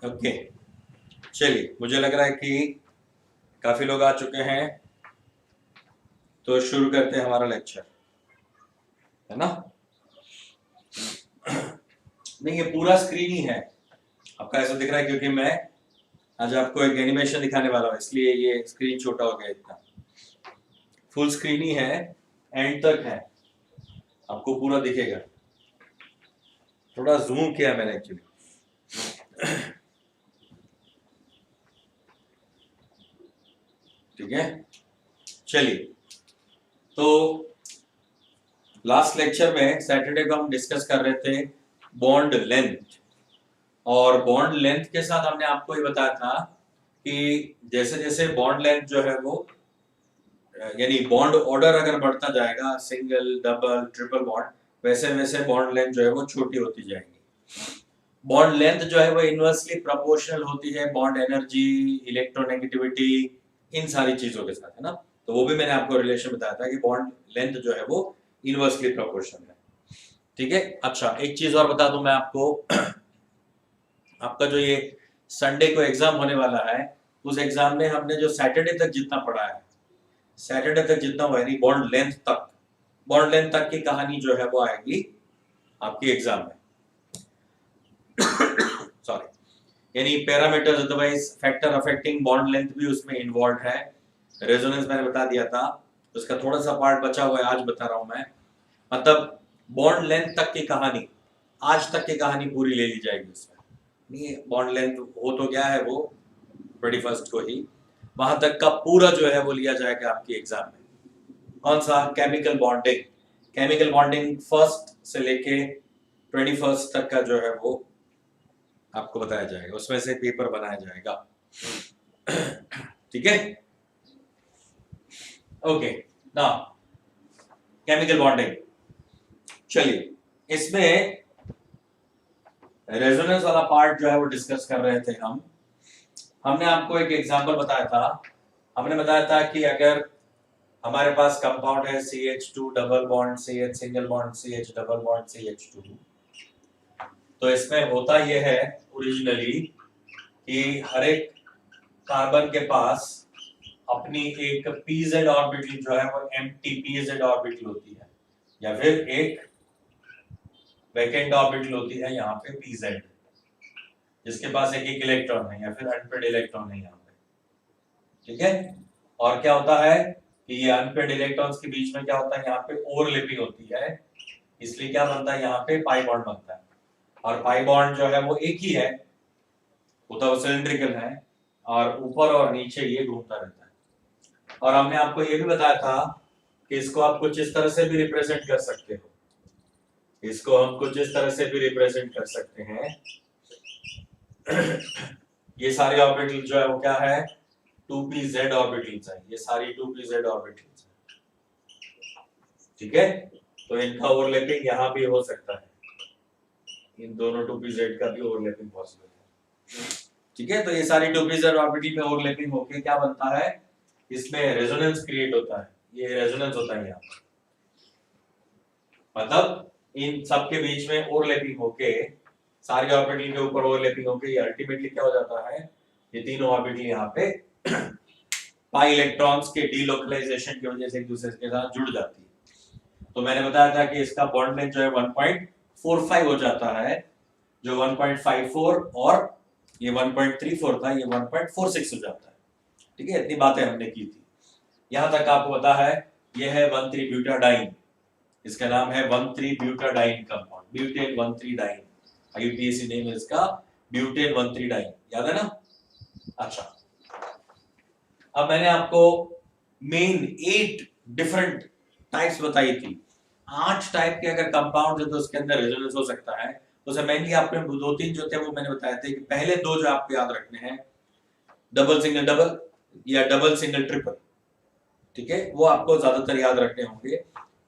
Okay, चलिए, मुझे लग रहा है कि काफी लोग आ चुके हैं, तो शुरू करते हैं हमारा लेक्चर, है ना? नहीं, ये पूरा स्क्रीन ही है। आपका ऐसा दिख रहा है क्योंकि मैं आज आपको एक एनिमेशन दिखाने वाला हूँ, इसलिए ये स्क्रीन छोटा हो गया इतना। फुल स्क्रीन ही है, एंड तक है, आपको पूरा दिखेगा। थोड़ा जूम किया मैंने एक्चुअली। ठीक है, चलिए। तो लास्ट लेक्चर में सैटरडे को हम डिस्कस कर रहे थे बॉन्ड लेंथ, और बॉन्ड लेंथ के साथ हमने आपको ये बताया था कि जैसे जैसे बॉन्ड लेंथ जो है वो यानी बॉन्ड ऑर्डर अगर बढ़ता जाएगा, सिंगल डबल ट्रिपल बॉन्ड, वैसे वैसे बॉन्ड लेंथ जो है वो छोटी होती जाएगी। बॉन्ड लेंथ जो है वो इनवर्सली प्रोपोर्शनल होती है बॉन्ड एनर्जी, इलेक्ट्रोनेगेटिविटी, इन सारी चीजों के साथ, है ना? तो वो भी मैंने आपको रिलेशन बताया था कि बॉन्ड लेंथ जो है वो इनवर्सली प्रोपोर्शनल है। ठीक है, अच्छा, एक चीज और बता दूं मैं आपको। आपका जो ये संडे को एग्जाम होने वाला है, उस एग्जाम में हमने जो सैटरडे तक जितना पढ़ा है, सैटरडे तक जितना हुआ, यानी बॉन्ड लेंथ तक, बॉन्ड लेंथ तक की कहानी जो है वो आएगी आपकी एग्जाम में। सॉरी, यानी parameters otherwise factor affecting bond length भी उसमें इन्वॉल्व है। रेजोनेंस मैंने बता दिया था, उसका थोड़ा सा पार्ट बचा हुआ है, आज बता रहा हूं मैं। मतलब बॉन्ड लेंथ तक की कहानी, आज तक की कहानी पूरी ले ली जाएगी उसमें। नहीं, बॉन्ड लेंथ हो तो गया है वो 21 को ही, वहां तक का पूरा जो है वो लिया जाएगा आपकी एग्जाम में। कौन सा? Chemical bonding. Chemical bonding first से लेके 21 तक का जो है वो आपको बताया जाएगा, उसमें से पेपर बनाया जाएगा। ठीक है, ओके ना, केमिकल बॉन्डिंग। चलिए, इसमें रेजोनेंस वाला पार्ट जो है वो डिस्कस कर रहे थे हम। हमने आपको एक एग्जांपल बताया था। हमने बताया था कि अगर हमारे पास कंपाउंड है CH2 double bond CH single bond CH double bond CH2, तो इसमें होता यह है ओरिजिनली कि हर एक कार्बन के पास अपनी एक pz ऑर्बिटल जो है वो एम्प्टी pz ऑर्बिटल होती है, या फिर एक वैकेंट ऑर्बिटल होती है यहाँ पे pz, जिसके पास एक एक इलेक्ट्रॉन है या फिर अनपेड इलेक्ट्रॉन है यहाँ पे। ठीक है, और क्या होता है कि ये अनपेड इलेक्ट्रॉन्स के बीच में क्या होता है, यहाँ पे ओवरलैपिंग होती है, इसलिए क्या बनता है, यहाँ पे पाई बॉन्ड बनता है। और पाई बॉन्ड जो है वो एक ही है, वो तो सिलिंड्रिकल है, और ऊपर और नीचे ये घूमता रहता है। और हमने आपको ये भी बताया था कि इसको आप कुछ इस तरह से भी रिप्रेजेंट कर सकते हो, इसको हम कुछ इस तरह से भी रिप्रेजेंट कर सकते हैं। ये सारे ऑर्बिटल जो है वो क्या है, 2pz ऑर्बिटल्स है, ये सारी 2pz ऑर्बिटल्स है। ठीक है, तो इनका ओवरलैपिंग यहाँ भी हो सकता है, इन दोनों 2pz का भी ओवरलैपिंग पॉसिबल है। ठीक है, तो ये सारी 2pz ऑर्बिटल में ओवरलैपिंग होके क्या बनता है, इसमें रेजोनेंस क्रिएट होता है, ये रेजोनेंस होता है यहाँ, मतलब इन सब के बीच में ओवरलैपिंग होके, सारे ऑर्बिटल के ऊपर ओवरलैपिंग होके ये अल्टीमेटली क्या हो जाता है, ये तीनों ऑर्बिटल यहाँ पे पाई इलेक्ट्रॉन्स के डीलोकलाइजेशन की वजह से एक दूसरे के साथ जुड़ जाती है। तो मैंने बताया था कि इसका बॉन्ड लेंथ जो है 1.45 हो जाता है, जो 1.54 और ये 1.34 था, ये 1.46 हो जाता है। ठीक है, इतनी बातें हमने की थी। यहां तक आपको पता है, ये है 1,3 ब्यूटाडाइन, इसका नाम है 1,3 butadiene compound, butane 1,3 diene, UPSC name है इसका ब्यूटेन 1,3 डाइन, याद है ना? अच्छा, अब मैंने आपको मेन 8 डिफरेंट टाइप्स बताई थी। 8 टाइप के अगर कंपाउंड है तो उसके अंदर रेजोनेंस हो सकता है। तो मेनली आपने दो तीन जो थे वो मैंने बताए थे कि पहले दो जो आपको याद रखने हैं, डबल सिंगल डबल या डबल सिंगल ट्रिपल। ठीक है, वो आपको ज्यादातर याद रखने होंगे।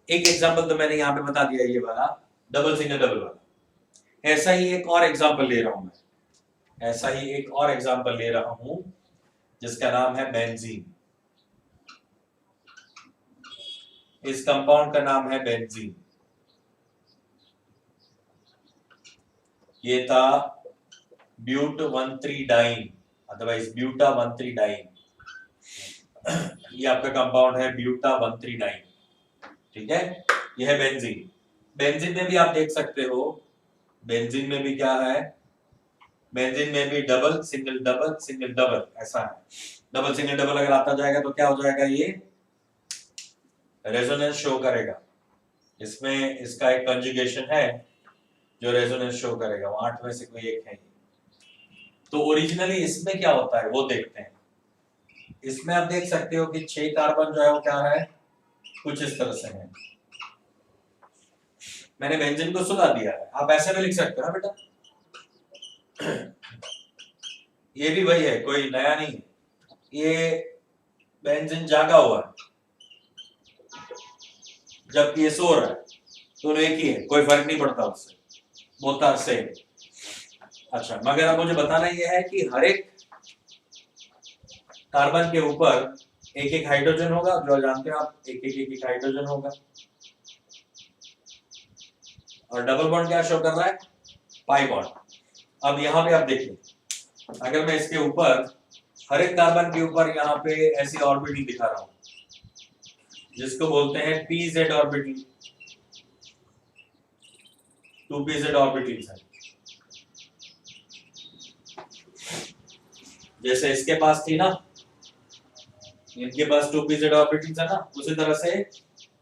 एक एग्जांपल तो मैंने यहाँ पे बता दिया, ये वाला डबल सिंगल डबल वाला। ऐसा ही एक और एग्जांपल ले रहा हूं मैं, ऐसा ही एक और एग्जांपल ले रहा हूं जिसका नाम है बेंजीन। इस कंपाउंड का नाम है बेंजीन। ये था but 1,3 diene, otherwise buta 1,3 diene. ये आपका कंपाउंड है ब्यूटा 1,3 डाइन, ठीक है। यह है बेंजीन। बेंजीन में भी आप देख सकते हो, बेंजीन में भी क्या है, बेंजीन में भी double single double single double ऐसा है। डबल सिंगल डबल अगर आता जाएगा तो क्या हो जाएगा, ये रेजोनेंस शो करेगा। इसमें इसका एक कंजुगेशन है जो रेजोनेंस शो करेगा, वो 8 में से कोई एक है। तो ओरिजिनली इसमें क्या होता है वो देखते हैं। इसमें आप देख सकते हो कि 6 कार्बन जो है वो क्या है, कुछ इस तरह से है। मैंने बेंजीन को सुला दिया है, आप ऐसे में लिख सकते हो ना बेटा। ये भी वही है, कोई नया नहीं है। ये बेंजीन जागा हुआ है जबकि ये सो रहा है, दोनों एक ही है, कोई फर्क नहीं पड़ता उससे, बोथ आर सेम। अच्छा, मगर अब मुझे बताना ये है कि हर एक कार्बन के ऊपर एक एक हाइड्रोजन होगा, जो जानते हो आप, एक हाइड्रोजन होगा। और डबल बॉन्ड क्या शो कर रहा है, पाई बॉन्ड। अब यहाँ पे आप देखिए, अगर मैं इसके ऊपर हर एक कार्बन के ऊपर यहाँ पे ऐसी ऑर्बिटल दिखा रहा हूं जिसको बोलते हैं pz ऑर्बिटल, 2pz ऑर्बिटल्स है। जैसे इसके पास थी ना, इनके पास 2pz ऑर्बिटल्स है ना, उसी तरह से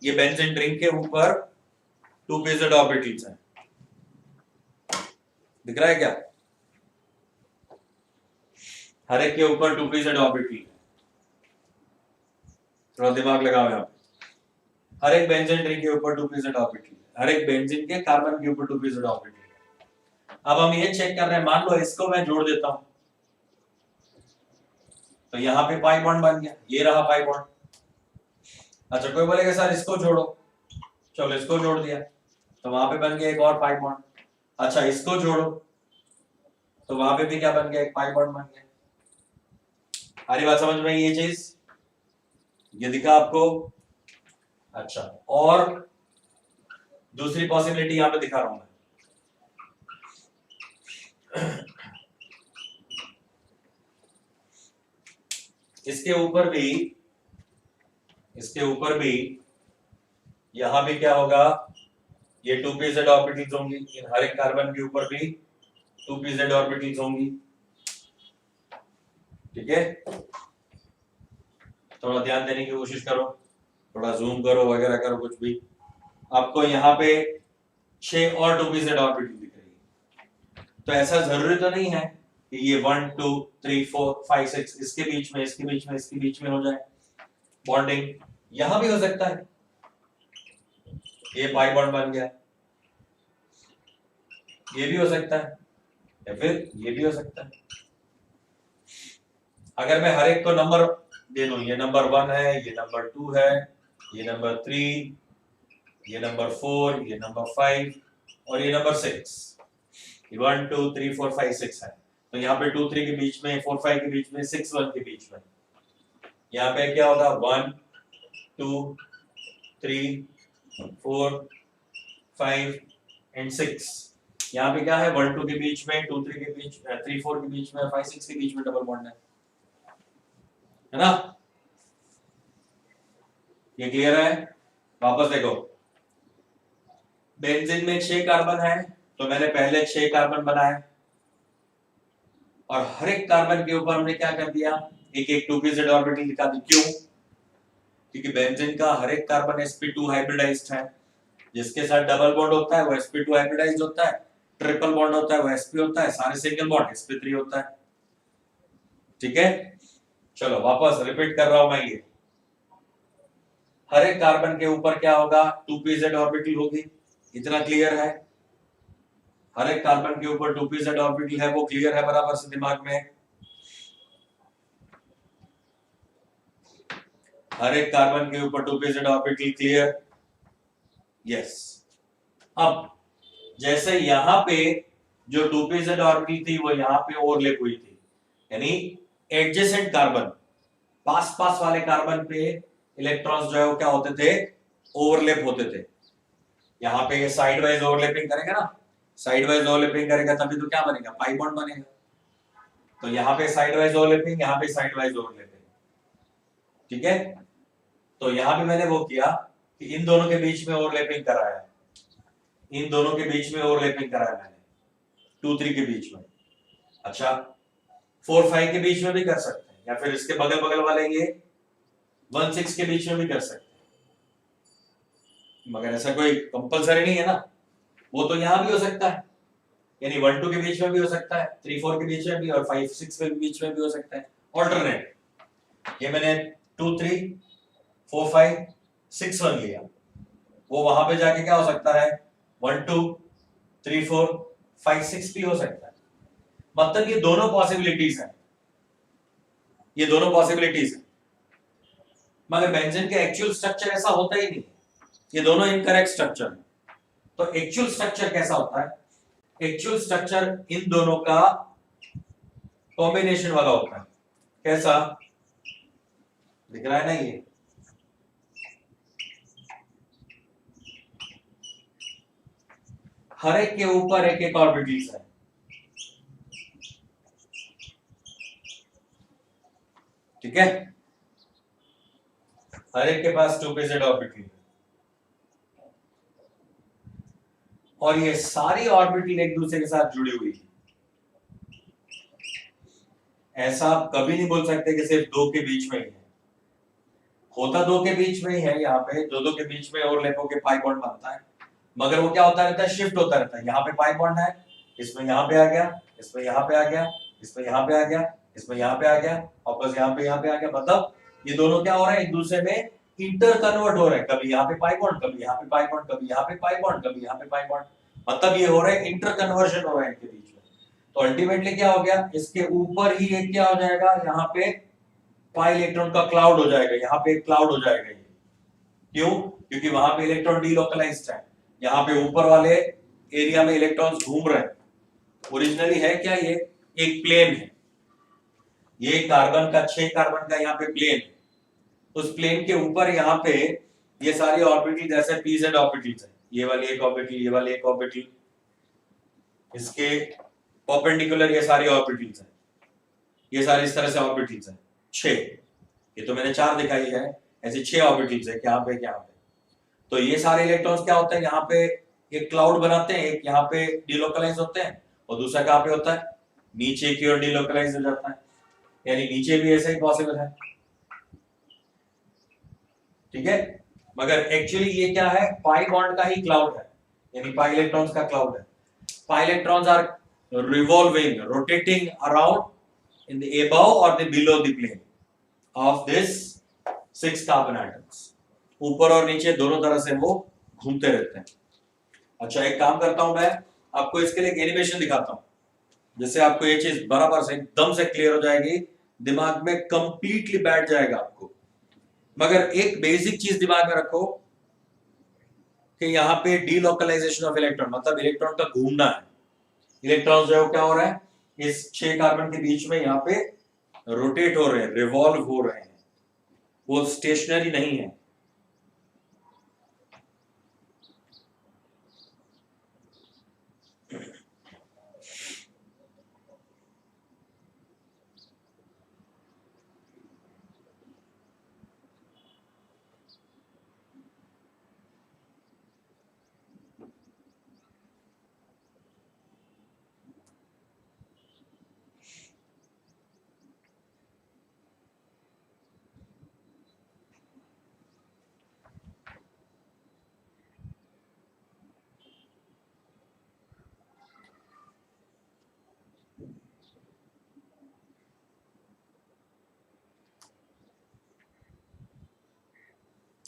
ये बेंजीन रिंग के ऊपर 2pz ऑर्बिटल्स है। दिख रहा है क्या, हर एक के ऊपर 2pz ऑर्बिटल है। थोड़ा दिमाग लगाओ यहाँ पे, हर एक बेंजीन रिंग के ऊपर 2pz ऑर्बिटल, हर एक बेंजीन के कार्बन के ऊपर 2pz ऑर्बिटल। अब हम ये चेक कर रहे हैं, मान लो इसको मैं जोड़ देता हूं तो यहाँ पे पाई बॉन्ड बन गया, ये रहा पाई बॉन्ड। अच्छा, कोई बोलेगा सर इसको जोड़ो, चलो इसको जोड़ दिया तो वहां पे बन गया एक और पाई बॉन्ड। अच्छा, इसको जोड़ो तो वहां पे भी क्या बन गया, एक पाई बॉन्ड बन गया। सारी बात समझ में, ये चीज ये दिखा आपको। अच्छा, और दूसरी पॉसिबिलिटी यहां पे दिखा रहा हूं मैं। इसके ऊपर भी यहां भी क्या होगा, ये 2pz ऑर्बिटल्स होंगी, इन हर एक कार्बन के ऊपर भी 2pz ऑर्बिटल्स होंगी, ठीक है। थोड़ा ध्यान देने की कोशिश करो, थोड़ा जूम करो वगैरह करो, कुछ भी। आपको यहाँ पे 6 और 2pz ऑर्बिटल दिख रही है। तो ऐसा जरूरी तो नहीं है कि ये 1 2 3 4 5 6 इसके बीच में इसके बीच में इसके बीच में हो जाए बॉन्डिंग, यहां भी हो सकता है। ये पाई बॉन्ड बन गया, ये भी हो सकता है, या फिर ये भी हो सकता है। अगर मैं हर एक को नंबर दे दूं, ये नंबर 1 है, ये नंबर 2 है, ये नंबर 3, ये नंबर 4, ये नंबर 5 और ये नंबर 6, ये 1 2 3 4 5 6 है। तो यहाँ पे 2 3 के बीच में, 4 5 के बीच में, 6 1 के बीच में, यहाँ पे क्या होगा 1 2 3 4 5 एंड 6। यहाँ पे क्या है 1 2 के बीच में, 2 3 के बीच, 3 4 के बीच में, 5 6 के बीच में डबल बॉन्ड है ना। ये क्लियर है। वापस देखो, बेंजीन में 6 कार्बन है तो मैंने पहले 6 कार्बन बनाए और हर एक कार्बन के ऊपर हमने क्या कर दिया, एक एक 2pz ऑर्बिटल लिखा दी। क्यों, क्योंकि बेंजीन का हर एक कार्बन sp2 हाइब्रिडाइज्ड है, जिसके साथ डबल बॉन्ड होता है वो sp2 हाइब्रिडाइज्ड होता है, ट्रिपल बॉन्ड होता है वो sp होता है, सारे सिंगल बॉन्ड sp3 होता है, ठीक है। चलो वापस रिपीट कर रहा हूं मैं, ये हर एक कार्बन के ऊपर क्या होगा, 2pz ऑर्बिटल होगी, इतना क्लियर है। हर एक कार्बन के ऊपर 2pz ऑर्बिटल है, वो क्लियर है बराबर से दिमाग में। हर एक कार्बन के ऊपर 2pz ऑर्बिटल, क्लियर, यस। अब जैसे यहां पे जो 2pz ऑर्बिटल थी वो यहां पे ओवरलैप हुई थी, यानी एडजेसेंट कार्बन, पास पास वाले कार्बन पे इलेक्ट्रॉन्स जो है वो क्या होते थे, ओवरलैप होते थे। यहाँ पे ये साइड वाइज ओवरलैपिंग करेगा ना, साइड वाइज ओवरलैपिंग करेगा तभी तो क्या बनेगा, पाई बॉन्ड बनेगा। तो यहाँ पे साइड वाइज ओवरलैपिंग, यहाँ पे साइड वाइज ओवरलैपिंग, ठीक है। तो यहाँ पे मैंने वो किया कि इन दोनों के बीच में ओवरलैपिंग कराया, इन दोनों के बीच में ओवरलैपिंग कराया मैंने 2-3 के बीच में। अच्छा 4-5 के बीच में भी कर सकते हैं, या फिर इसके बगल बगल वाले ये 1-6 के बीच में भी कर सकते हैं, मगर ऐसा कोई कंपलसरी नहीं है ना। वो तो यहां भी हो सकता है, यानी 1-2 के बीच में भी हो सकता है, 3-4 के बीच में भी, और 5-6 के बीच में भी हो सकता है, ऑल्टरनेट। ये मैंने 2-3-4-5-6-1 लिया, वो वहां पे जाके क्या हो सकता है 1-2-3-4-5-6 भी हो सकता है। मतलब ये दोनों पॉसिबिलिटीज हैं, ये दोनों पॉसिबिलिटीज हैं, मगर बेंजीन के एक्चुअल स्ट्रक्चर ऐसा होता ही नहीं, ये दोनों इनकरेक्ट स्ट्रक्चर है। तो एक्चुअल स्ट्रक्चर कैसा होता है, एक्चुअल स्ट्रक्चर इन दोनों का कॉम्बिनेशन वाला होता है। कैसा दिख रहा है ना, ये हर एक के ऊपर एक एक ऑर्बिटल्स है, ठीक है, हर एक के पास 2pz ऑर्बिटल है, और ये सारी ऑर्बिटल एक दूसरे के साथ जुड़ी हुई है। ऐसा आप कभी नहीं बोल सकते कि सिर्फ दो के बीच में ही है, होता दो के बीच में ही है, यहाँ पे दो के बीच में ओवरलैप होके पाई बॉन्ड बनता है, मगर वो क्या होता रहता है, शिफ्ट होता रहता है। यहाँ पे पाई बॉन्ड है, इसमें यहाँ पे आ गया, इसमें यहाँ पे आ गया, इसमें यहाँ पे आ गया, इसमें यहाँ पे आ गया, वापस यहाँ पे आ गया। मतलब ये दोनों क्या हो रहे हैं, एक दूसरे में इंटर कन्वर्ट हो रहे हैं, कभी यहाँ पे पाई बॉन्ड, कभी यहाँ पे पाई बॉन्ड, कभी यहाँ पे पाई बॉन्ड, कभी यहाँ पे पाई बॉन्ड, मतलब ये हो रहे हैं इंटर कन्वर्जन हो रहे हैं इनके बीच में। तो अल्टीमेटली क्या हो गया, इसके ऊपर ही एक क्या हो जाएगा, यहाँ पे पाई इलेक्ट्रॉन का क्लाउड हो जाएगा, यहाँ पे एक क्लाउड हो जाएगा। क्यों, क्योंकि वहां पे इलेक्ट्रॉन डीलोकलाइज्ड है, यहाँ पे ऊपर वाले एरिया में इलेक्ट्रॉन्स घूम रहे हैं। ओरिजिनली है क्या, ये एक प्लेन है, ये कार्बन का 6 कार्बन का यहाँ पे प्लेन है, उस प्लेन के ऊपर यहाँ पे ये सारी ऑर्बिटल जैसे pz ऑर्बिटल्स है, ये वाली एक ऑर्बिटल, ये वाली एक ऑर्बिटल, इसके परपेंडिकुलर ये सारी ऑर्बिटल्स है, ये सारी इस तरह से ऑर्बिटल्स है 6, ये तो मैंने 4 दिखाई है, ऐसे 6 ऑर्बिटल्स है, यहाँ पे यहाँ पे। तो ये सारे इलेक्ट्रॉन्स क्या होते हैं, यहाँ पे एक क्लाउड बनाते हैं, एक यहाँ पे डिलोकलाइज होते हैं, और दूसरा कहाँ पे होता है, नीचे की ओर डिलोकलाइज हो जाता है, यानी नीचे भी ऐसा ही पॉसिबल है, ठीक है। मगर एक्चुअली ये क्या है, पाई बॉन्ड का ही क्लाउड है, यानी पाई इलेक्ट्रॉन्स का क्लाउड है। Pi electrons are revolving, rotating around in the above or the below the plane of this 6 carbon atoms, ऊपर और नीचे दोनों तरह से वो घूमते रहते हैं। अच्छा एक काम करता हूं, मैं आपको इसके लिए एक एनिमेशन दिखाता हूं, जिससे आपको ये चीज बराबर से एकदम से क्लियर हो जाएगी, दिमाग में कंप्लीटली बैठ जाएगा आपको। मगर एक बेसिक चीज दिमाग में रखो कि यहाँ पे डीलोकलाइजेशन ऑफ इलेक्ट्रॉन, मतलब इलेक्ट्रॉन का घूमना है, इलेक्ट्रॉन जो है क्या हो रहा है, इस 6 कार्बन के बीच में यहाँ पे रोटेट हो रहे हैं, रिवॉल्व हो रहे हैं, वो स्टेशनरी नहीं है।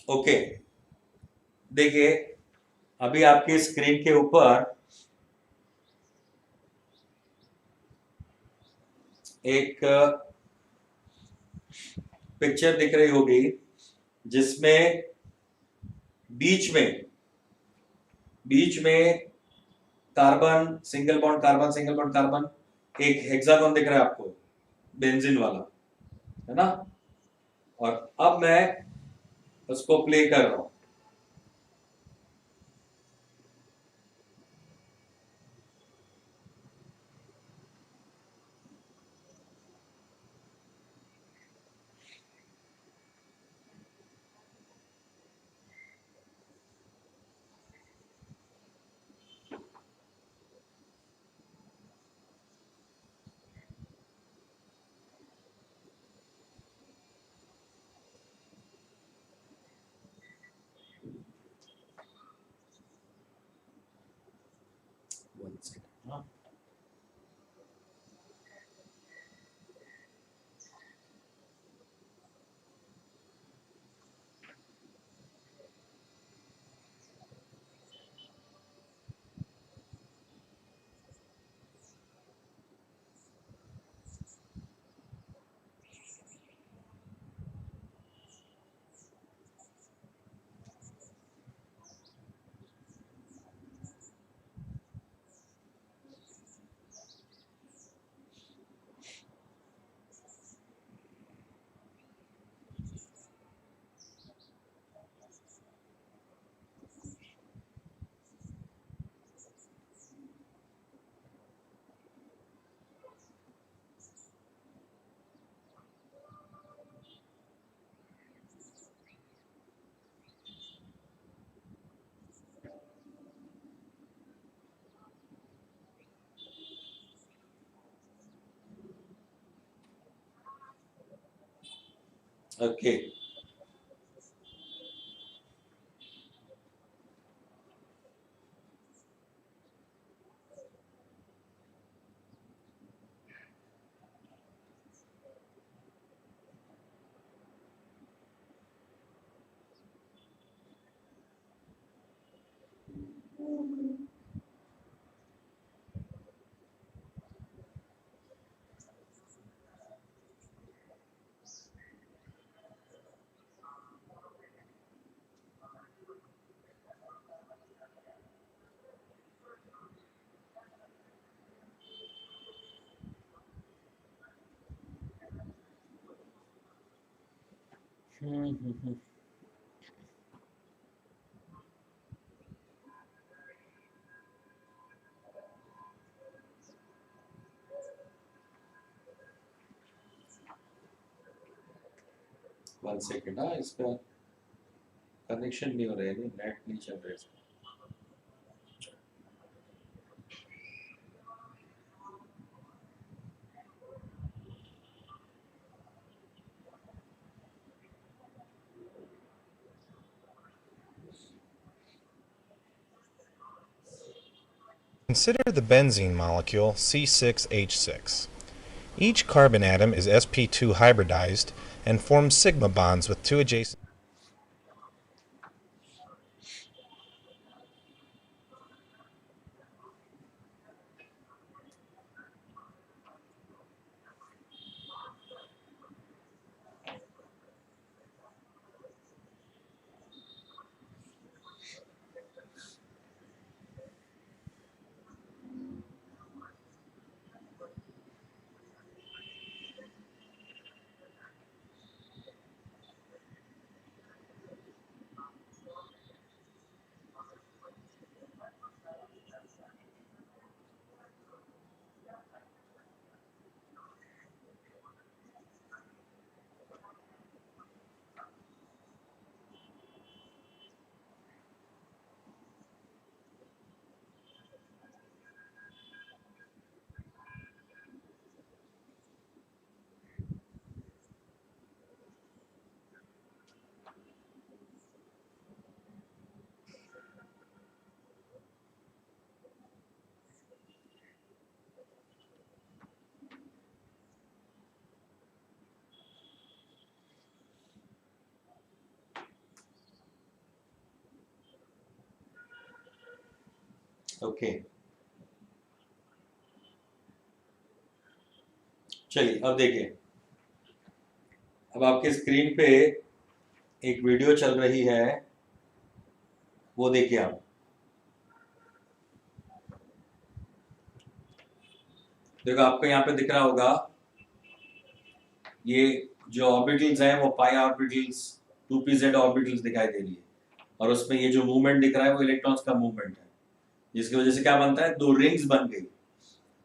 ओके देखिए, अभी आपकी स्क्रीन के ऊपर एक पिक्चर दिख रही होगी, जिसमें बीच में carbon single bond carbon single bond carbon, एक हेक्सागोन दिख रहा है आपको, बेंजीन वाला, है ना। और अब मैं उसको प्ले कर रहा हूं, ओके वन सेकेंड। हाँ, इसका कनेक्शन नहीं हो रहा है, नेट नहीं चल रहा है इसका। Consider the benzene molecule C6H6. Each carbon atom is sp2 hybridized and forms sigma bonds with two adjacent. Okay चलिए, अब देखिए, अब आपके स्क्रीन पे एक वीडियो चल रही है, वो देखिए आप। देखो, आपको यहाँ पे दिख रहा होगा, ये जो ऑर्बिटल्स हैं वो पाई ऑर्बिटल्स, 2pz ऑर्बिटल्स दिखाई दे रही है, और उसमें ये जो मूवमेंट दिख रहा है वो इलेक्ट्रॉन्स का मूवमेंट है, जिसकी वजह से क्या बनता है, दो रिंग्स बन गई,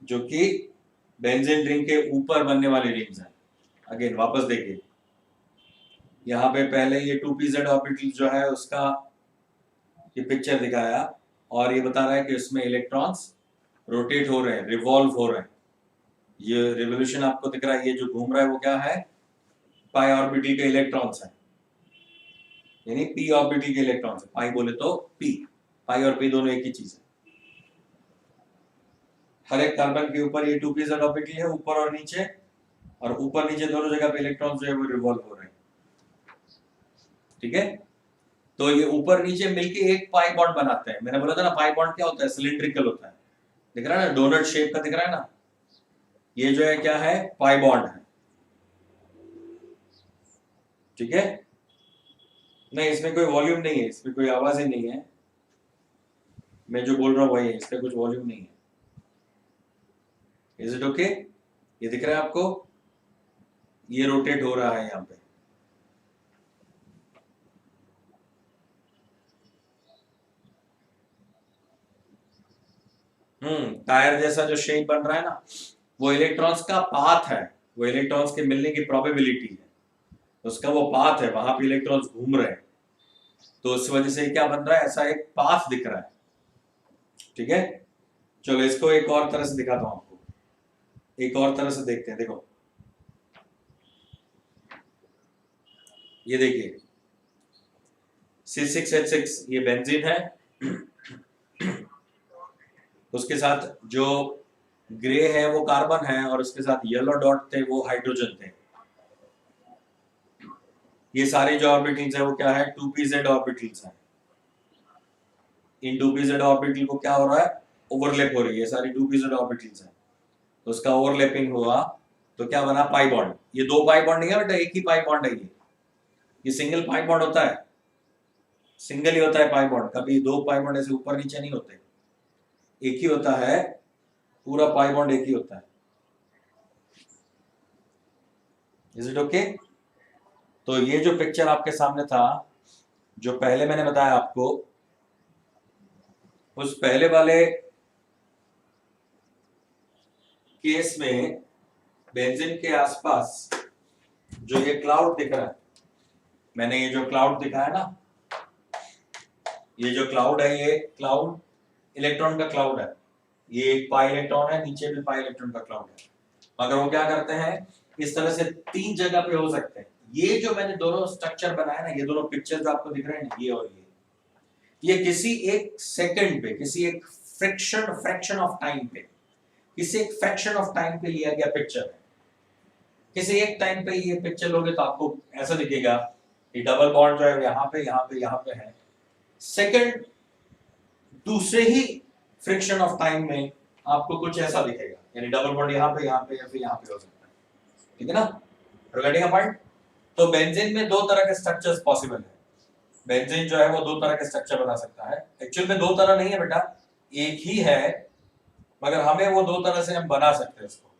जो कि बेंजीन रिंग के ऊपर बनने वाली रिंग्स हैं। अगेन वापस देखिए, यहाँ पे पहले ये 2pz ऑर्बिटल जो है उसका ये पिक्चर दिखाया, और ये बता रहा है कि उसमें इलेक्ट्रॉन्स रोटेट हो रहे हैं, रिवॉल्व हो रहे हैं। ये रिवोल्यूशन आपको दिख रहा है, ये जो घूम रहा है वो क्या है, पाई ऑर्बिटल के इलेक्ट्रॉन्स हैं, यानी पी ऑर्बिटल के इलेक्ट्रॉन्स है। पाई बोले तो पी, पाई और पी दोनों एक ही चीज है। हर एक कार्बन के ऊपर ये 2pz ऑर्बिटल है, ऊपर और नीचे, और ऊपर नीचे दोनों जगह पे इलेक्ट्रॉन्स जो है वो रिवॉल्व हो रहे हैं। ठीक है, तो ये ऊपर नीचे मिलके एक पाई बॉन्ड बनाते हैं। मैंने बोला था ना, पाई बॉन्ड क्या होता है, सिलिंड्रिकल होता है, दिख रहा है ना, डोनट शेप का दिख रहा है ना, ये जो है क्या है, पाई बॉन्ड है। ठीक है, नहीं इसमें कोई वॉल्यूम नहीं है, इसमें कोई आवाज ही नहीं है, मैं जो बोल रहा हूँ वही है, इसका कुछ वॉल्यूम नहीं है। Is it okay? ये दिख रहा है आपको, ये रोटेट हो रहा है यहाँ पे। टायर जैसा जो शेप बन रहा है ना, वो इलेक्ट्रॉन्स का पाथ है, वो इलेक्ट्रॉन्स के मिलने की प्रोबेबिलिटी है, उसका वो पाथ है, वहां पे इलेक्ट्रॉन्स घूम रहे हैं, तो उस वजह से क्या बन रहा है, ऐसा एक पाथ दिख रहा है। ठीक है, चलो इसको एक और तरह से दिखाता हूं आपको, एक और तरह से देखते हैं। देखो, ये देखिए C6H6 ये बेंजीन है, उसके साथ जो ग्रे है वो कार्बन है और उसके साथ येलो डॉट थे वो हाइड्रोजन थे। ये सारे जो ऑर्बिटल्स है वो क्या है, 2pz ऑर्बिटल्स हैं। इन 2pz ऑर्बिटल को क्या हो रहा है, ओवरलैप हो रही है, सारी 2pz ऑर्बिटल्स हैं, तो उसका ओवरलैपिंग हुआ तो क्या बना, पाई बॉन्ड। ये दो पाई बॉन्ड नहीं है बेटा, एक ही पाई बॉन्ड है। ये सिंगल पाई बॉन्ड होता है, सिंगल ही होता है पाई बॉन्ड, कभी दो पाई बॉन्ड ऐसे ऊपर नीचे नहीं होते, एक ही होता है, पूरा पाई बॉन्ड एक ही होता है। Is it okay? तो ये जो पिक्चर आपके सामने था, जो पहले मैंने बताया आपको, उस पहले वाले केस में बेंजीन के आसपास जो ये क्लाउड दिख रहा है, मैंने ये जो क्लाउड दिखाया ना, ये जो क्लाउड है, ये क्लाउड इलेक्ट्रॉन का क्लाउड है। ये एक पाई इलेक्ट्रॉन है, नीचे भी पाई इलेक्ट्रॉन का क्लाउड है। मगर वो क्या करते हैं, इस तरह से तीन जगह पे हो सकते हैं। ये जो मैंने दोनों स्ट्रक्चर बनाया ना, ये दोनों पिक्चर जो आपको दिख रहे हैं, ये और ये किसी एक सेकंड पे, किसी एक फ्रैक्शन ऑफ टाइम पे, किसी एक फ्रैक्शन ऑफ टाइम पे लिया गया पिक्चर है। किसी एक टाइम पे ये पिक्चर लोगे तो आपको ऐसा दिखेगा, ये डबल बॉन्ड जो है यहाँ पे यहाँ पे यहाँ पे है। सेकंड दूसरे ही फ्रिक्शन ऑफ टाइम में आपको कुछ ऐसा दिखेगा, यानी डबल बॉन्ड यहाँ पे या फिर यहाँ पे हो सकता है। ठीक है ना, गेटिंग अ पॉइंट? तो बेंजीन में दो तरह के स्ट्रक्चर्स पॉसिबल है। बेंजीन जो है वो दो तरह के स्ट्रक्चर बना सकता है। एक्चुअल में दो तरह नहीं है बेटा, एक ही है, मगर हमें वो दो तरह से हम बना सकते हैं इसको।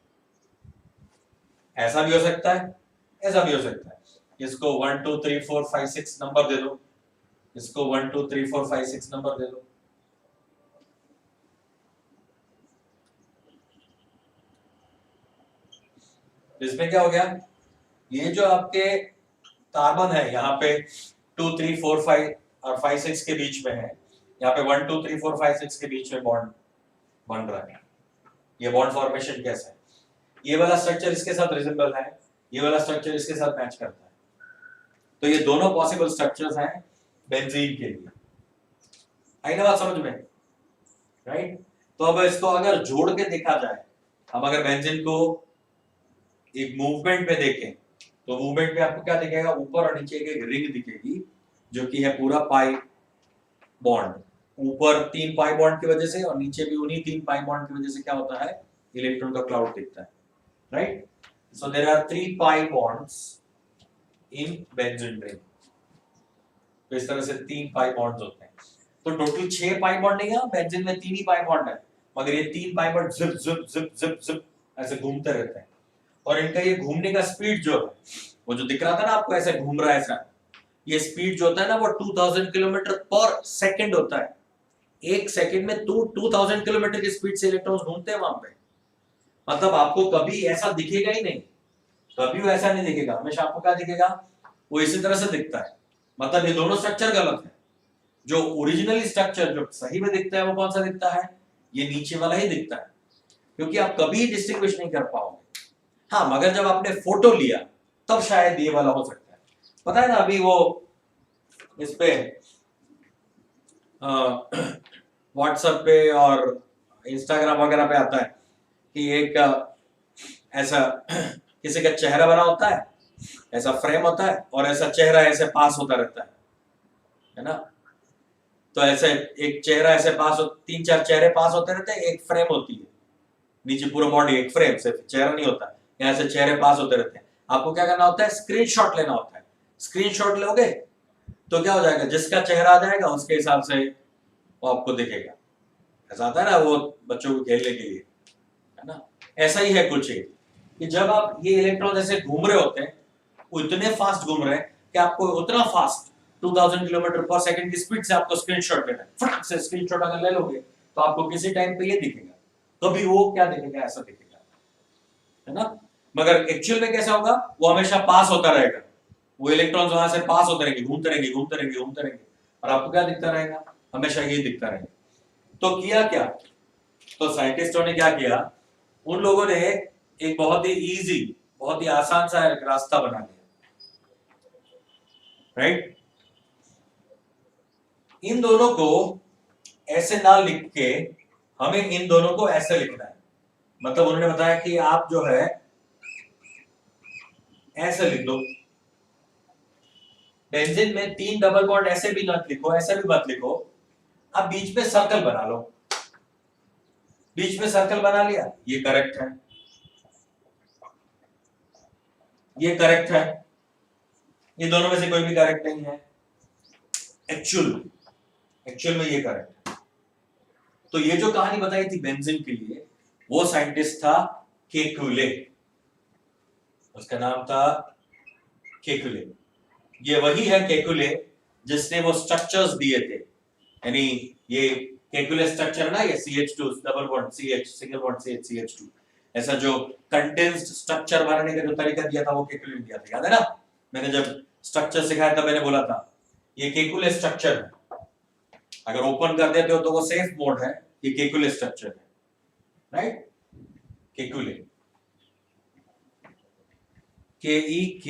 ऐसा भी हो सकता है, ऐसा भी हो सकता है। इसको 1 2 3 4 5 6 नंबर दे दो, इसको 1 2 3 4 5 6 नंबर दे दो। इसमें क्या हो गया, ये जो आपके कार्बन है यहाँ पे 2 3 4 5 और 5 6 के बीच में है, यहाँ पे 1 2 3 4 5 6 के बीच में बॉन्ड बन रहा है। ये बॉन्ड फॉर्मेशन कैसा है, ये वाला स्ट्रक्चर इसके साथ रिजेंबल है, ये वाला स्ट्रक्चर इसके साथ मैच करता है। तो ये दोनों पॉसिबल स्ट्रक्चर्स हैं बेंजीन के लिए। आई ना बात समझ में, राइट? तो अब इसको अगर जोड़ के देखा जाए, हम अगर बेंजीन को एक मूवमेंट पे देखें, तो मूवमेंट में आपको क्या दिखेगा, ऊपर और नीचे एक रिंग दिखेगी जो कि है पूरा पाई बॉन्ड। ऊपर 3 पाई बॉन्ड की वजह से और नीचे भी उन्हीं 3 पाई बॉन्ड की वजह से क्या होता है, इलेक्ट्रॉन का क्लाउड दिखता है, right? So there are 3 pi bonds in benzene ring. तो इस तरह से 3 पाई बॉन्ड्स होते हैं। तो टोटल 6 पाई बॉन्ड नहीं है बेंजीन में, 3 ही पाई बॉन्ड है, मगर ये 3 pi bond zip zip zip zip zip ऐसे घूमते रहते हैं। और इनका ये घूमने का स्पीड जो है, वो जो दिख रहा था ना आपको ऐसे घूम रहा है ऐसा, ये स्पीड जो होता है ना वो 2000 किलोमीटर पर सेकंड होता है। एक सेकंड में 2000 किलोमीटर की स्पीड से इलेक्ट्रॉन्स घूमते हैं वहां पे। मतलब आपको कभी ऐसा दिखेगा ही नहीं, कभी वो ऐसा नहीं दिखेगा, हमेशा आपको क्या दिखेगा, वो इसी तरह से दिखता है। मतलब ये दोनों स्ट्रक्चर गलत है। जो ओरिजिनली स्ट्रक्चर जो सही में दिखता है वो कौन सा दिखता है, ये नीचे वाला ही दिखता है, क्योंकि आप कभी डिस्टिंग्विश नहीं कर पाओगे। हाँ, मगर जब आपने फोटो लिया तब शायद ये वाला हो सकता है। पता है ना, अभी वो इस पे व्हाट्सएप पे और इंस्टाग्राम वगैरह पे आता है कि एक ऐसा किसी का चेहरा बना होता है, ऐसा फ्रेम होता है और ऐसा चेहरा ऐसे पास होता रहता है ना? तो ऐसे एक चेहरा ऐसे पास 3-4 चेहरे पास होते रहते हैं, एक फ्रेम होती है, नीचे पूरा बॉडी एक फ्रेम, सिर्फ चेहरा नहीं होता, यहाँ से चेहरे पास होते रहते हैं। आपको क्या करना होता है, स्क्रीनशॉट लेना होता है। स्क्रीनशॉट लोगे तो क्या हो जाएगा, जिसका चेहरा आ जाएगा उसके हिसाब से वो आपको दिखेगा। ऐसा आता है ना वो बच्चों को खेलने के लिए, है ना? ऐसा ही है कुछ कि जब आप ये इलेक्ट्रॉन ऐसे घूम रहे होते हैं, वो इतने फास्ट घूम रहे हैं कि आपको उतना फास्ट 2000 किलोमीटर पर सेकंड की स्पीड से आपको स्क्रीनशॉट लेना है। फटाक से स्क्रीनशॉट अगर ले लोगे तो आपको किसी टाइम पे ये दिखेगा, कभी वो क्या दिखेगा, ऐसा दिखेगा, है ना? मगर एक्चुअल में कैसा होगा, वो हमेशा पास होता रहेगा, वो इलेक्ट्रॉन्स वहां से पास होते रहेंगे, घूमते रहेंगे घूमते रहेंगे घूमते रहेंगे, और आपको क्या दिखता रहेगा, हमेशा ये दिखता रहेगा। तो किया क्या, तो साइंटिस्टों ने क्या किया, उन लोगों ने एक बहुत ही इजी, बहुत ही आसान सा एक रास्ता बना लिया। राइट। इन दोनों को ऐसे ना लिख के हमें इन दोनों को ऐसे लिखना है। मतलब उन्होंने बताया कि आप जो है ऐसे लिख दो। बेंजीन में 3 डबल बॉन्ड ऐसे भी मत लिखो, ऐसे भी मत लिखो, आप बीच में सर्कल बना लो। बीच में सर्कल बना लिया, ये करेक्ट है, ये करेक्ट है, ये दोनों में से कोई भी करेक्ट नहीं है। एक्चुअल में ये करेक्ट है। तो ये जो कहानी बताई थी बेंजीन के लिए, वो साइंटिस्ट था केकुले, उसका नाम था केकुले। ये वही है केकुले जिसने वो स्ट्रक्चर्स दिए थे, यानी ये केकुले स्ट्रक्चर ना, ये CH2 double bond CH single bond CH CH2, ऐसा जो कंडेंस्ड स्ट्रक्चर बनाने का जो तरीका दिया था वो केकुले ने दिया था, याद है ना? मैंने जब स्ट्रक्चर सिखाया था मैंने बोला था ये केकुले स्ट्रक्चर है, अगर ओपन कर देते हो तो वो सेफ मोड है, ये केकुले स्ट्रक्चर है, राइट? केकुले, केकुले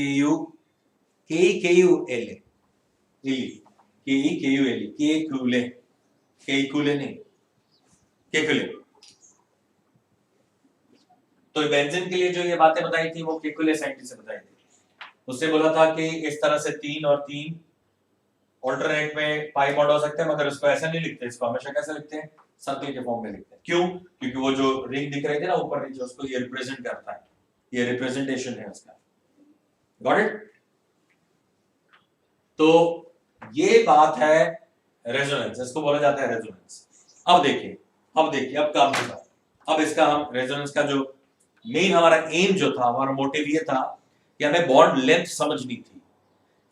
नहीं, केकुले। तो बेंजीन के लिए जो ये बातें बताई थी वो केकुले साइंटिस्ट ने बताई थी। उससे बोला था कि इस तरह से 3 और 3 ऑल्टरनेट में पाई बॉन्ड हो सकते हैं, मगर इसको ऐसा नहीं लिखते, इसको हमेशा कैसे लिखते हैं? सर्कल के फॉर्म में लिखते हैं। क्यों? क्योंकि वो जो रिंग दिख रही थी ना ऊपर नीचे, उसको ये रिप्रेजेंट करता है, ये रिप्रेजेंटेशन है उसका। Got it? तो ये बात है रेजोनेंस, इसको बोला जाता है रेजोनेंस। अब देखिए अब काम की बात। अब इसका हम रेजोनेंस का जो मेन हमारा एम जो था, हमारा मोटिव ये था कि हमें बॉन्ड लेंथ समझनी थी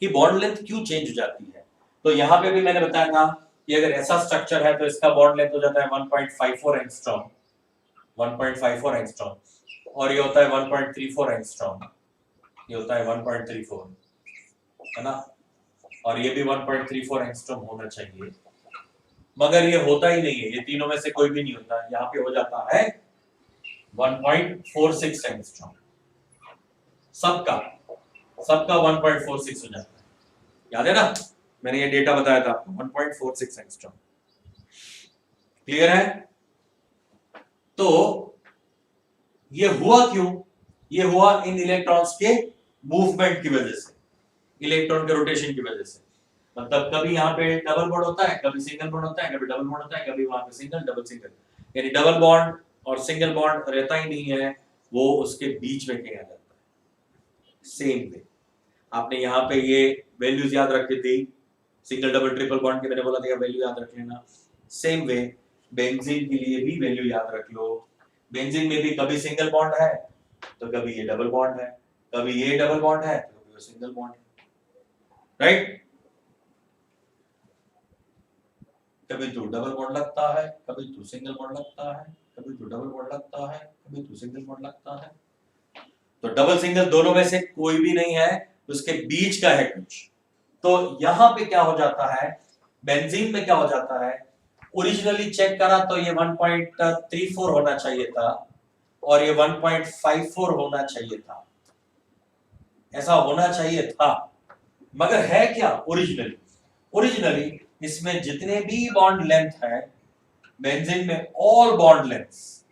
कि बॉन्ड लेंथ क्यों चेंज हो जाती है। तो यहां पे भी मैंने बताया था कि अगर ऐसा स्ट्रक्चर है तो इसका बॉन्ड लेंथ हो जाता है 1.54 एंगस्ट्रॉम, 1.54 एंगस्ट्रॉम, और ये होता है 1.34 एंगस्ट्रॉम, ये होता है 1.34, है ना? और ये भी 1.34 एंगस्ट्रॉम होना चाहिए, मगर ये होता ही नहीं है, ये तीनों में से कोई भी नहीं होता। यहाँ पे हो जाता है 1.46 एंगस्ट्रॉम, सबका 1.46 हो जाता है, याद है ना? मैंने ये डेटा बताया था आपको, 1.46 एंगस्ट्रॉम। क्लियर है? तो ये हुआ क्यों? ये हुआ इन इलेक्ट्रॉन्स के मूवमेंट की वजह से, इलेक्ट्रॉन के रोटेशन की वजह से। मतलब कभी यहाँ पे डबल बॉन्ड होता है, कभी सिंगल बॉन्ड होता है, कभी डबल बॉन्ड होता है, कभी वहां पे सिंगल डबल सिंगल, यानी डबल बॉन्ड और सिंगल बॉन्ड रहता ही नहीं है, वो उसके बीच में कहीं आ जाता है। सेम वे आपने यहाँ पे ये वैल्यूज याद रखी थी, सिंगल डबल ट्रिपल बॉन्ड के, मैंने बोला था वैल्यू याद रख लेना। सेम वे बेंजीन के लिए भी वैल्यू याद रख लो। बेंजीन में भी कभी सिंगल बॉन्ड है तो कभी ये डबल बॉन्ड है, कभी ये डबल बॉन्ड है तो कभी वो सिंगल बॉन्ड है, राइट? कभी तो डबल बॉन्ड लगता है, कभी तो सिंगल बॉन्ड लगता है, कभी तो डबल बॉन्ड लगता है, कभी तो सिंगल बॉन्ड लगता है। तो डबल सिंगल दोनों में से कोई भी नहीं है, उसके बीच का है कुछ। तो यहां पे क्या हो जाता है, बेंजीन में क्या हो जाता है, ओरिजिनली चेक करा तो ये 1.34 होना चाहिए था और ये 1.54 होना चाहिए था, ऐसा होना चाहिए था, मगर है क्या ओरिजिनली इसमें जितने भी बॉन्ड लेंथ है बेंजीन में, all bond lengths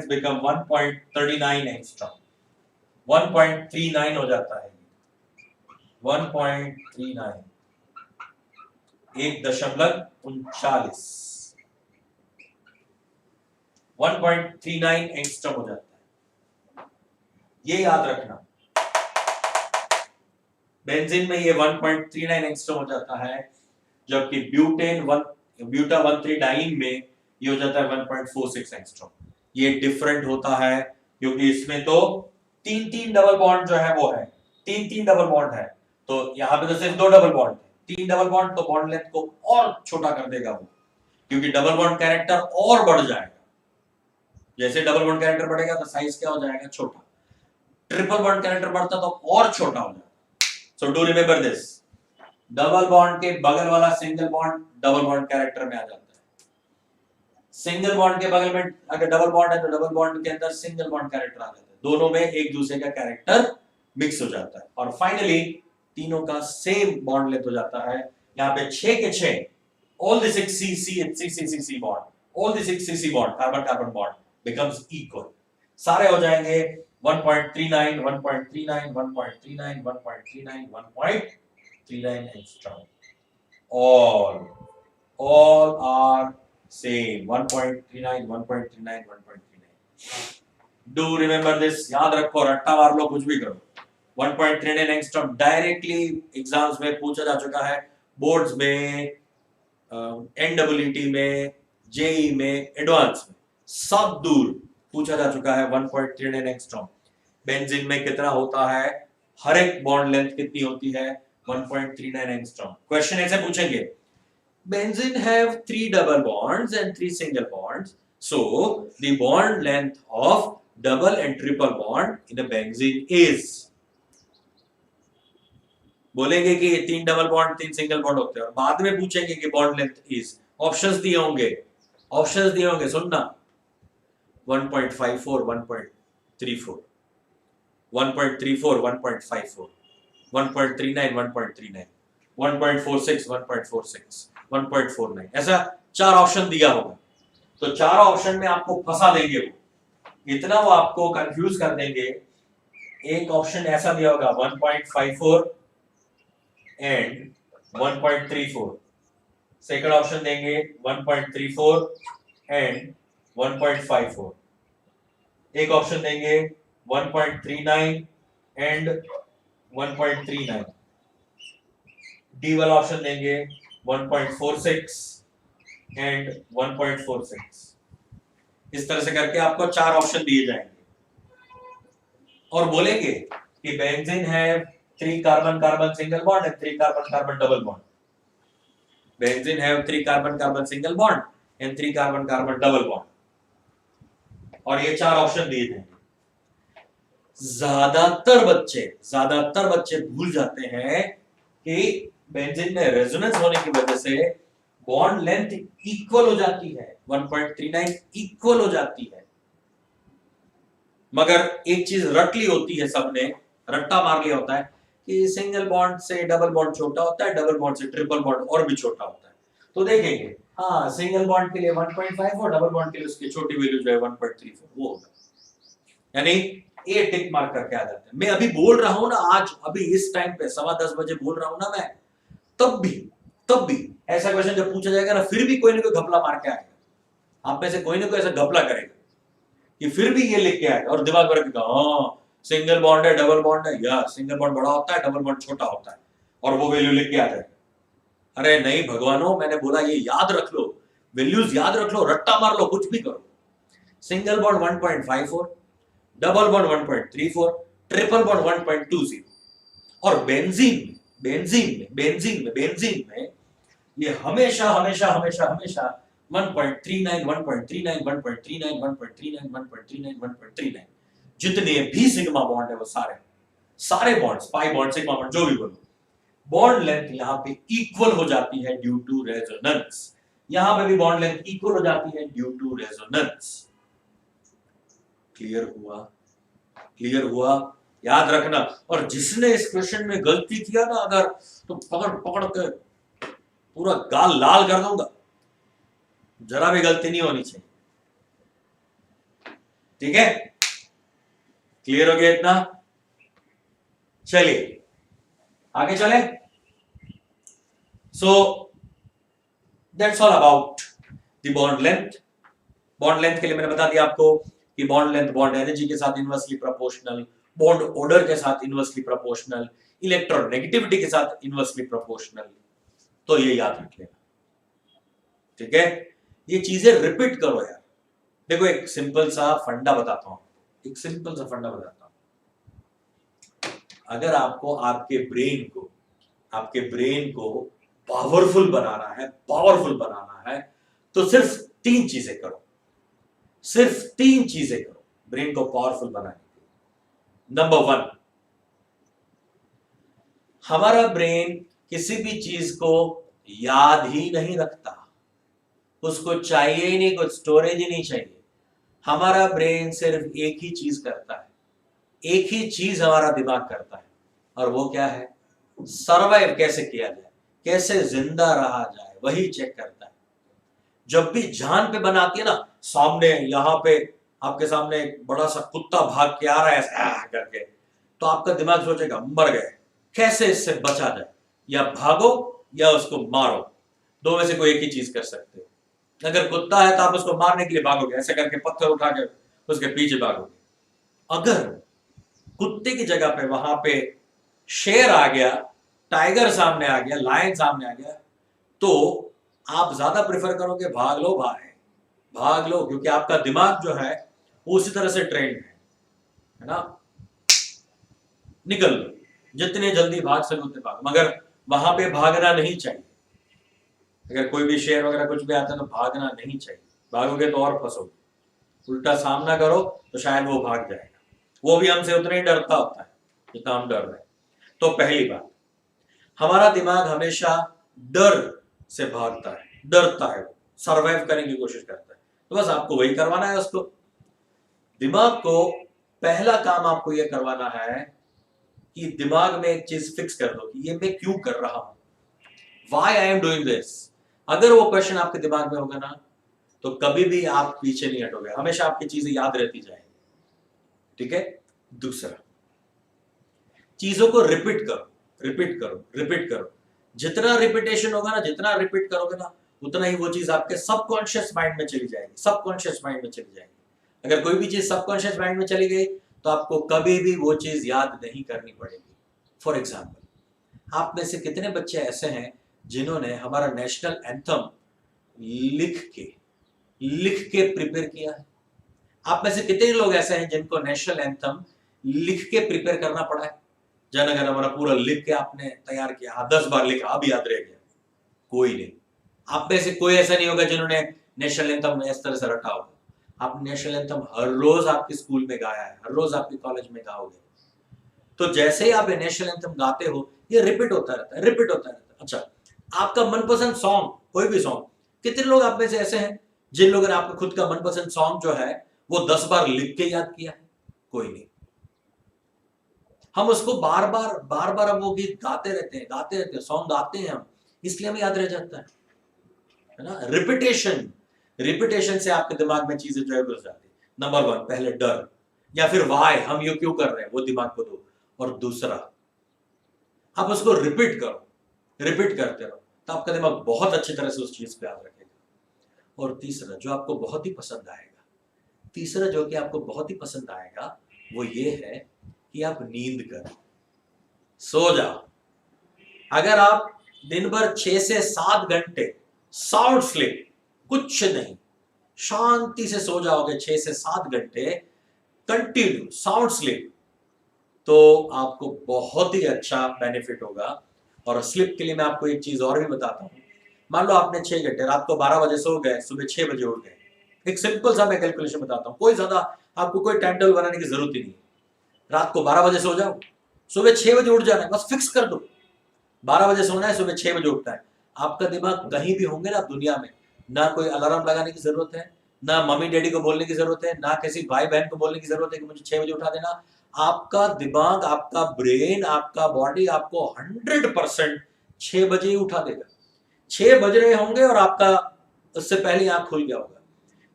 become 1.39 angstrom, 1.39 हो जाता है, 1.39, 1.39, 1.39 एंगस्ट्रॉम हो जाता है। ये याद रखना, बेंजीन में ये 1.39 एंगस्ट्रॉम हो जाता है, जबकि ब्यूटा 1,3 डाइन में ये हो जाता है 1.46 एंगस्ट्रॉम। ये डिफरेंट होता है क्योंकि इसमें तो 3 डबल बॉन्ड जो है वो है, 3 डबल बॉन्ड है, तो यहाँ पे तो सिर्फ 2 डबल बॉन्ड है। 3 डबल बॉन्ड तो बॉन्ड लेंथ को और छोटा कर देगा वो, क्योंकि डबल बॉन्ड कैरेक्टर और बढ़ जाएगा। जैसे डबल बॉन्ड कैरेक्टर बढ़ेगा तो साइज क्या हो जाएगा, छोटा। ट्रिपल बॉन्ड कैरेक्टर बढ़ता तो और छोटा हो जाएगा। So do remember this, double bond के बगल वाला single bond double bond character में आ जाता है, सिंगल बॉन्ड के बगल में अगर डबल बॉन्ड है तो डबल बॉन्ड के अंदर सिंगल बॉन्ड कैरेक्टर आ जाता है, दोनों में एक दूसरे का कैरेक्टर मिक्स हो जाता है। और फाइनली तीनों का सेम बॉन्ड लेंथ हो जाता है। यहाँ पे 6 के 6 all the 6 C bond, all the 6 C bond, carbon carbon bond becomes equal. सारे हो जाएंगे 1.39 1.39 1.39 1.39 1.39 angstrom. All are same 1.39 1.39 1.39. Do remember this, याद रखो, रट्टा मार लो, कुछ भी करो। 1.39 एंगस्ट्रॉम डायरेक्टली एग्जाम्स में पूछा जा चुका है, बोर्ड्स में, एनडब्ल्यूटी में, जेई में, एडवांस में, सब दूर पूछा जा चुका है 1.39 एंगस्ट्रॉम। बेंजीन में कितना होता है, हर एक बॉन्ड लेंथ कितनी होती है, 1.39 एंगस्ट्रॉम। क्वेश्चन ऐसे पूछेंगे, benzene have 3 double bonds and 3 single bonds, so the bond length of double and triple bond in a benzene is, बोलेंगे कि 3 डबल बॉन्ड 3 सिंगल बॉन्ड होते हैं, और बाद में पूछेंगे कि बॉन्ड लेंथ इज, ऑप्शंस दिए होंगे, सुनना, 1.54 1.34 1.34 1.54 1.39 1.39 1.46 1.46 1.49, ऐसा 4 ऑप्शन दिया होगा। तो 4 ऑप्शन में आपको फंसा देंगे, वो इतना वो आपको कंफ्यूज कर देंगे। एक ऑप्शन ऐसा दिया होगा 1.54 एंड 1.34, सेकंड ऑप्शन देंगे 1.34 एंड 1.54, एक ऑप्शन देंगे 1.39 एंड 1.39, डी वाला ऑप्शन देंगे 1.46 एंड 1.46। इस तरह से करके आपको 4 ऑप्शन दिए जाएंगे और बोलेंगे कि बेंजीन है 3 carbon carbon single bond and 3 carbon carbon double bond, benzene है 3 carbon carbon single bond and 3 carbon carbon double bond, और ये 4 ऑप्शन दिए जाएंगे। ज्यादातर बच्चे भूल जाते हैं कि बेंजीन में रेजोनेंस होने की वजह से बॉन्ड लेंथ इक्वल हो जाती है, 1.39 इक्वल हो जाती है, मगर एक चीज रट ली होती है, सबने रट्टा मार लिया होता है कि सिंगल बॉन्ड से डबल बॉन्ड छोटा होता है, डबल बॉन्ड से ट्रिपल बॉन्ड और भी छोटा होता है। तो देखेंगे, हाँ, सिंगल बॉन्ड के लिए 1.5 और डबल बॉन्ड के लिए उसकी छोटी वैल्यू जो है 1.34 वो होगा, यानी ए टिक मार्क करके आ जाते हैं। मैं अभी बोल रहा हूं ना, आज अभी इस टाइम पे 10:15 बजे बोल रहा हूं ना मैं, तब भी ऐसा क्वेश्चन जब पूछा जाएगा ना, फिर भी कोई ना कोई घपला मार के आएगा, आप में से कोई ना कोई ऐसा घपला करेगा कि फिर भी ये लिख के आएगा और दिमाग में रखेगा, हाँ सिंगल बॉन्ड है डबल बॉन्ड है, या सिंगल बॉन्ड बड़ा होता है डबल बॉन्ड छोटा होता है, और वो वैल्यू लिख के आ जाएगा। अरे नहीं भगवानों, मैंने बोला ये याद रख लो, वैल्यूज याद रख लो, रट्टा मार लो, कुछ भी करो। Single bond 1.54, double bond 1.34, triple bond 1.20, और बेंजीन में ये हमेशा 1.39 1.39 1.39 1.39 1.39 1.39, जितने भी सिग्मा बॉन्ड है वो सारे bonds, pi bond, sigma bond, जो भी बोलो, बॉन्ड लेंथ यहां पे इक्वल हो जाती है ड्यू टू रेजोनेंस। यहां पे भी बॉन्ड लेंथ इक्वल हो जाती है ड्यू टू रेजोनेंस। क्लियर हुआ, याद रखना। और जिसने इस क्वेश्चन में गलती किया ना अगर, तो पकड़ के पूरा गाल लाल कर दूंगा, जरा भी गलती नहीं होनी चाहिए, ठीक है? क्लियर हो गया इतना? चलिए आगे चले। So that's all about the bond length. Bond length के लिए मैंने बता दिया आपको कि बॉन्ड लेंथ बॉन्ड एनर्जी के साथ इनवर्सली प्रोपोर्शनल, बॉन्ड ऑर्डर के साथ इनवर्सली प्रोपोर्शनल, इलेक्ट्रोनेगेटिविटी के साथ इनवर्सली प्रोपोर्शनल। तो ये याद रख लेना, ठीक है? ये चीजें रिपीट करो यार। देखो एक सिंपल सा फंडा बताता हूं, अगर आपको आपके ब्रेन को पावरफुल बनाना है तो सिर्फ 3 चीजें करो, ब्रेन को पावरफुल बनाने के लिए। नंबर 1, हमारा ब्रेन किसी भी चीज को याद ही नहीं रखता, उसको चाहिए ही नहीं, कुछ स्टोरेज ही नहीं चाहिए। हमारा ब्रेन सिर्फ एक ही चीज करता है, एक ही चीज हमारा दिमाग करता है, और वो क्या है? सरवाइव कैसे किया जाए, कैसे जिंदा रहा जाए, वही चेक करता है। जब भी जान पे बनाती है ना, सामने यहाँ पे आपके सामने एक बड़ा सा कुत्ता भाग के आ रहा है ऐसे करके, तो आपका दिमाग सोचेगा मर गए, कैसे इससे बचा जाए, या भागो या उसको मारो, दो में से कोई एक ही चीज कर सकते हो। अगर कुत्ता है तो आप उसको मारने के लिए भागोगे, ऐसे करके पत्थर उठा के उसके पीछे भागोगे। अगर कुत्ते की जगह पे वहां पे शेर आ गया, टाइगर सामने आ गया, लायन सामने आ गया, तो आप ज्यादा प्रेफर करोगे भाग लो भाई, भाग लो, क्योंकि आपका दिमाग जो है वो उसी तरह से ट्रेंड है ना। निकल लो, जितने जल्दी भाग सको उतने भाग, मगर वहां पे भागना नहीं चाहिए। अगर कोई भी शेर वगैरह कुछ भी आता है तो भागना नहीं चाहिए, भागोगे तो और फंसोगे। उल्टा सामना करो तो शायद वो भाग जाएगा, वो भी हमसे उतना ही डरता होता है जितना हम डर रहे हैं। तो पहली बात, हमारा दिमाग हमेशा डर से भागता है, डरता है, सरवाइव करने की कोशिश करता है। तो बस आपको वही करवाना है उसको। दिमाग को पहला काम आपको यह करवाना है कि दिमाग में एक चीज फिक्स कर दो कि ये मैं क्यों कर रहा हूं, why I am doing this. अगर वो क्वेश्चन आपके दिमाग में होगा ना, तो कभी भी आप पीछे नहीं हटोगे, हमेशा आपकी चीजें याद रहती जाएंगी। ठीक है। दूसरा, चीजों को रिपीट करो, रिपीट करो, रिपीट करो। जितना रिपीटेशन होगा ना, जितना रिपीट करोगे ना, उतना ही वो चीज आपके सबकॉन्शियस माइंड में चली जाएगी, सबकॉन्शियस माइंड में चली जाएगी। अगर कोई भी चीज सबकॉन्शियस माइंड में चली गई तो आपको कभी भी वो चीज याद नहीं करनी पड़ेगी। फॉर एग्जाम्पल, आप में से कितने बच्चे ऐसे हैं जिन्होंने हमारा नेशनल एंथम लिख के प्रिपेयर किया है? आप में से कितने लोग ऐसे हैं जिनको नेशनल एंथम लिख के प्रिपेयर करना पड़ा है? जन गण मन पूरा लिख के आपने तैयार किया, 10 बार लिखा, अब याद रह गया? कोई नहीं। आप में से कोई ऐसा नहीं होगा जिन्होंने नेशनल एंथम इस तरह से रटा होगा। आप नेशनल एंथम हर रोज आपके स्कूल में गाया है, हर रोज आपके कॉलेज में गाओगे। तो जैसे ही आप नेशनल एंथम गाते हो, ये रिपीट होता रहता है, रिपीट होता रहता है। अच्छा, आपका मनपसंद सॉन्ग, कोई भी सॉन्ग, कितने लोग आप में से ऐसे हैं जिन लोगों ने आपका खुद का मनपसंद सॉन्ग जो है वो 10 बार लिख के याद किया है? कोई नहीं। हम उसको बार बार अब वो गीत गाते रहते हैं, सॉन्ग गाते हैं हम, इसलिए हमें याद रह जाता है ना। रिपीटेशन से आपके दिमाग में चीजें जो है घुस जाती है। नंबर 1, पहले डर, या फिर वाई, हम ये क्यों कर रहे हैं, वो दिमाग को दो। और दूसरा, आप उसको रिपीट करो, रिपीट करते रहो, तो आपका दिमाग बहुत अच्छी तरह से उस चीज को याद रखेगा। और तीसरा जो आपको बहुत ही पसंद आएगा, वो ये है कि आप नींद करें, सो जाओ। अगर आप दिन भर 6 से 7 घंटे साउंड स्लीप, कुछ नहीं, शांति से सो जाओगे 6 से 7 घंटे कंटिन्यू साउंड स्लीप, तो आपको बहुत ही अच्छा बेनिफिट होगा। और स्लीप के लिए मैं आपको एक चीज और भी बताता हूं। मान लो आपने 6 घंटे, रात को 12 बजे सो गए, सुबह 6 बजे उठ गए। एक सिंपल सा मैं कैलकुलेशन बताता हूं, कोई ज्यादा आपको कोई टाइम टेबल बनाने की जरूरत ही नहीं। रात को 12 बजे सो जाओ, सुबह 6 बजे उठ जाना है, बस फिक्स कर दो 12 बजे सोना है, सुबह 6 बजे उठना है। आपका दिमाग कहीं भी होंगे ना दुनिया में, ना कोई अलार्म लगाने की जरूरत है, ना मम्मी डैडी को बोलने की जरूरत है, ना किसी भाई बहन को बोलने की जरूरत है कि मुझे 6 बजे उठा देना। आपका दिमाग, आपका ब्रेन, आपका बॉडी आपको 100% 6 बजे ही उठा देगा। 6 बज रहे होंगे और आपका उससे पहले आंख खुल गया होगा,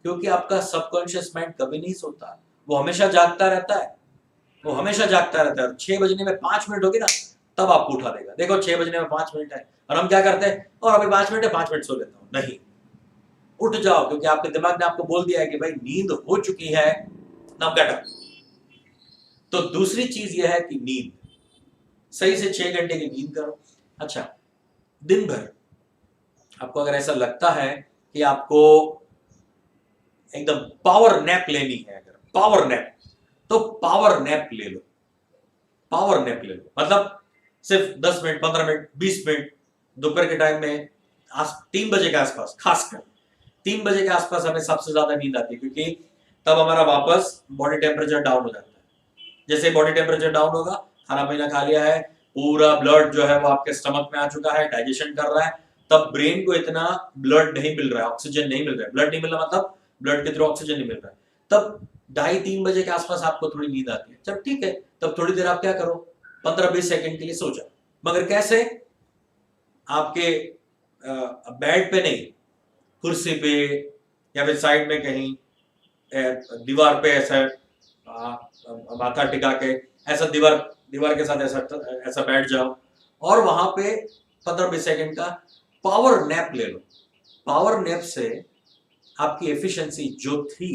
क्योंकि आपका सबकॉन्शियस माइंड कभी नहीं सोता, वो हमेशा जागता रहता है, वो हमेशा जागता रहता है। 6 बजने में 5 मिनट होगी ना, तब आपको उठा देगा। देखो 6 बजने में 5 मिनट है, और हम क्या करते हैं, और अभी 5 मिनट है, 5 मिनट सो लेता हूं। नहीं, उठ जाओ, क्योंकि आपके दिमाग ने आपको बोल दिया है कि भाई नींद हो चुकी है, नाउ गेट अप। तो दूसरी चीज यह है कि नींद, सही से 6 घंटे की नींद करो। अच्छा, दिन भर आपको अगर ऐसा लगता है कि आपको एकदम पावर नैप लेनी है, अगर पावर नैप, तो पावर नैप ले लो, पावर नैप ले लो। मतलब सिर्फ 10 मिनट, 15 मिनट, 20 मिनट दोपहर के टाइम में 3 बजे के आसपास, खासकर 3 बजे के आसपास हमें सबसे ज्यादा नींद आती है, क्योंकि तब हमारा वापस बॉडी टेम्परेचर डाउन हो जाता है। जैसे बॉडी टेम्परेचर डाउन होगा, खाना पीना खा लिया है, पूरा ब्लड जो है वो आपके स्टमक में आ चुका है, डाइजेशन कर रहा है, तब ब्रेन को इतना ब्लड नहीं मिल रहा है, ऑक्सीजन नहीं मिल रहा है। ब्लड नहीं मिल रहा मतलब ब्लड के थ्रू ऑक्सीजन नहीं मिल रहा है। तब 2:30-3 बजे के आसपास आपको थोड़ी नींद आती है। जब ठीक है, तब थोड़ी देर आप क्या करो, 15-20 सेकंड के लिए सो जाओ। मगर कैसे? आपके बेड पे नहीं, कुर्सी पे या फिर साइड में कहीं दीवार पे ऐसा माथा टिका के ऐसा दीवार के साथ ऐसा बैठ जाओ और वहां पे 15-20 सेकंड का पावर नैप ले लो। पावर नैप से आपकी एफिशिएंसी जो थी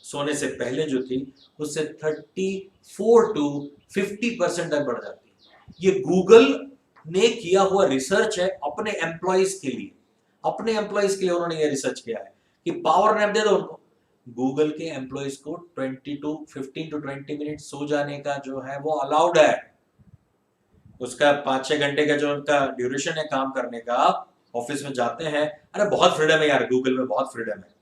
सोने से पहले जो थी उससे 34 to 50% तक बढ़ जाती है। ये गूगल ने किया हुआ रिसर्च है अपने एम्प्लॉइज के लिए। अपने एम्प्लॉइज के लिए उन्होंने ये रिसर्च किया है कि पावर नैप दे दो उनको। गूगल के एम्प्लॉइज को 15 to 20 मिनट सो जाने का जो है वो अलाउड है। उसका 5-6 घंटे का जो उनका ड्यूरेशन है काम करने का, ऑफिस में जाते हैं, अरे बहुत फ्रीडम है यार, गूगल में बहुत फ्रीडम है।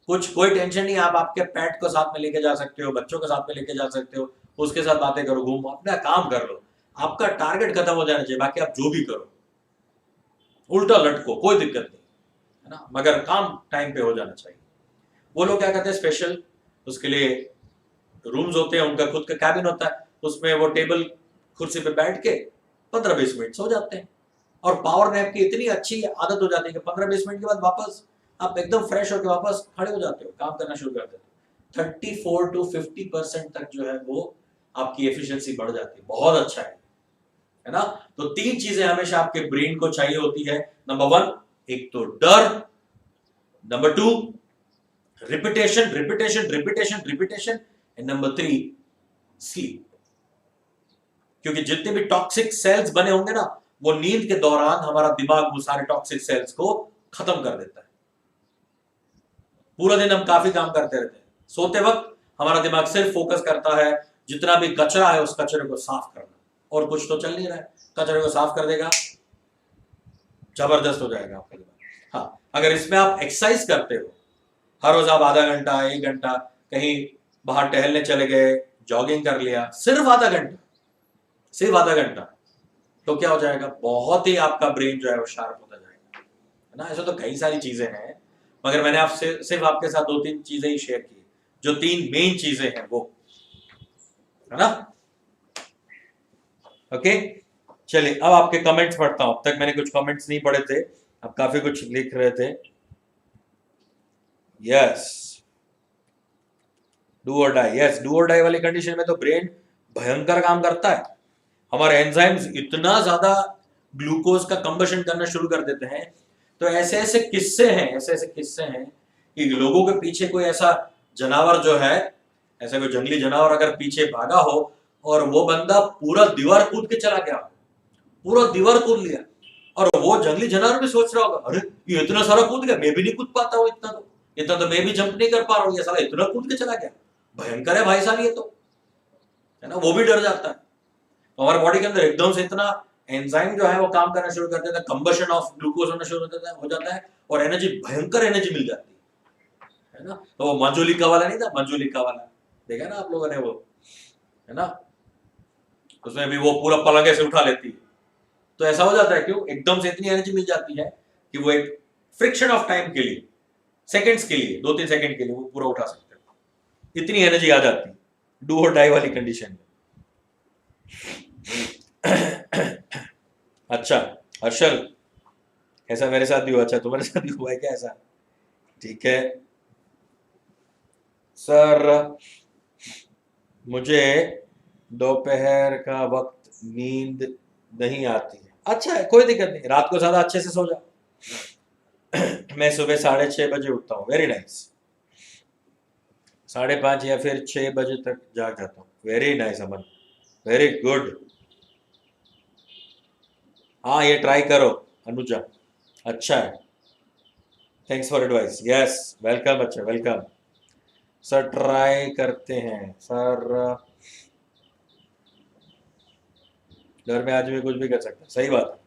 कोई टेंशन नहीं, आप आपके पेट को साथ में लेके जा सकते हो, बच्चों को साथ में लेके जा सकते हो, उसके साथ बातें करो, घूमो, अपना काम कर लो। आपका टारगेट खत्म हो जाना चाहिए, बाकी आप जो भी करो उल्टा लटको, कोई दिक्कत नहीं है ना, मगर काम टाइम पे हो जाना चाहिए। वो लोग क्या करते हैं, स्पेशल उसके लिए रूम्स होते हैं, उनका खुद का कैबिन होता है, उसमें वो टेबल कुर्सी पे बैठ के 15-20 मिनट सो जाते हैं। और पावर नैप की इतनी अच्छी आदत हो जाती है कि 15-20 मिनट के बाद वापस आप एकदम फ्रेश होकर वापस खड़े हो जाते हो, काम करना शुरू कर देते हो। 34 to 50% तक जो है वो आपकी एफिशिएंसी बढ़ जाती है। बहुत अच्छा है ना। तो 3 चीजें हमेशा आपके ब्रेन को चाहिए होती है। नंबर 1, एक तो डर, number 2 repetition repetition repetition repetition, and number 3 sleep. क्योंकि जितने भी टॉक्सिक सेल्स बने होंगे ना, वो नींद के दौरान हमारा दिमाग वो सारे टॉक्सिक सेल्स को खत्म कर देता है। पूरा दिन हम काफी काम करते रहते हैं, सोते वक्त हमारा दिमाग सिर्फ फोकस करता है जितना भी कचरा है उस कचरे को साफ करना, और कुछ तो चल नहीं रहा है। कचरे को साफ कर देगा, जबरदस्त हो जाएगा आपका दिमाग। हाँ, अगर इसमें आप एक्सरसाइज करते हो, हर रोज आप आधा घंटा 1 घंटा कहीं बाहर टहलने चले गए, जॉगिंग कर लिया, सिर्फ आधा घंटा, तो क्या हो जाएगा, बहुत ही आपका ब्रेन जो है वो शार्प होता जाएगा, है ना। ऐसा तो कई सारी चीजें हैं, मगर मैंने आपसे सिर्फ आपके साथ 2-3 चीजें ही शेयर की, जो 3 मेन चीजें हैं वो, है ना। ओके, चलिए अब आपके कमेंट्स पढ़ता हूं। अब तक मैंने कुछ कमेंट्स नहीं पढ़े थे, अब काफी कुछ लिख रहे थे। यस, डू और डाई, यस, डू और डाई वाली कंडीशन में तो ब्रेन भयंकर काम करता है। हमारे एंजाइम्स इतना ज्यादा ग्लूकोज का कंबशन करना शुरू कर देते हैं। तो ऐसे ऐसे किस्से हैं कि लोगों के पीछे कोई ऐसा जानवर जो है, ऐसा कोई जंगली जानवर अगर पीछे भागा हो और वो बंदा पूरा दीवार कूद के चला गया, पूरा दीवार कूद लिया, और वो जंगली जानवर भी सोच रहा होगा, अरे ये इतना सारा कूद गया, मैं भी नहीं कूद पाता हूँ, इतना तो मैं भी जंप नहीं कर पा रहा हूँ, ये साला इतना कूद के चला गया, भयंकर है भाई साहब ये तो, है ना। वो भी डर जाता है। तो हमारे बॉडी के अंदर एकदम से इतना एंजाइम जो है वो काम करना शुरू कर देता है, कंबशन ऑफ ग्लूकोज होना शुरू हो जाता है, और एनर्जी, भयंकर एनर्जी मिल जाती है ना। तो वो मंजुलिका वाला नहीं था, मंजुलिका वाला देखा ना आप लोगों ने, वो है ना, उसमें भी वो पूरा पलंगे से उठा लेती है। तो ऐसा हो जाता है, क्यों, एकदम से इतनी एनर्जी मिल जाती है कि वो एक फ्रिक्शन ऑफ टाइम के लिए, सेकंड्स के लिए, 2-3 सेकंड के लिए वो पूरा उठा सकते हैं, इतनी एनर्जी आ जाती है डू और डाई वाली कंडीशन में। अच्छा हर्षल, ऐसा मेरे साथ भी हुआ, अच्छा तुम्हारे साथ भी हुआ है क्या ऐसा? ठीक है सर, मुझे दोपहर का वक्त नींद नहीं आती है। अच्छा है, कोई दिक्कत नहीं, रात को ज्यादा अच्छे से सो जाओ। मैं सुबह 6:30 बजे उठता हूँ, वेरी नाइस, 5:30 या फिर 6 बजे तक जाग जाता हूँ, वेरी नाइस अमन, वेरी गुड। हाँ ये ट्राई करो अनुजा, अच्छा है, thanks for advice, yes welcome, अच्छा वेलकम सर, ट्राई करते हैं सर, घर में आज भी कुछ भी कर सकता है, सही बात है।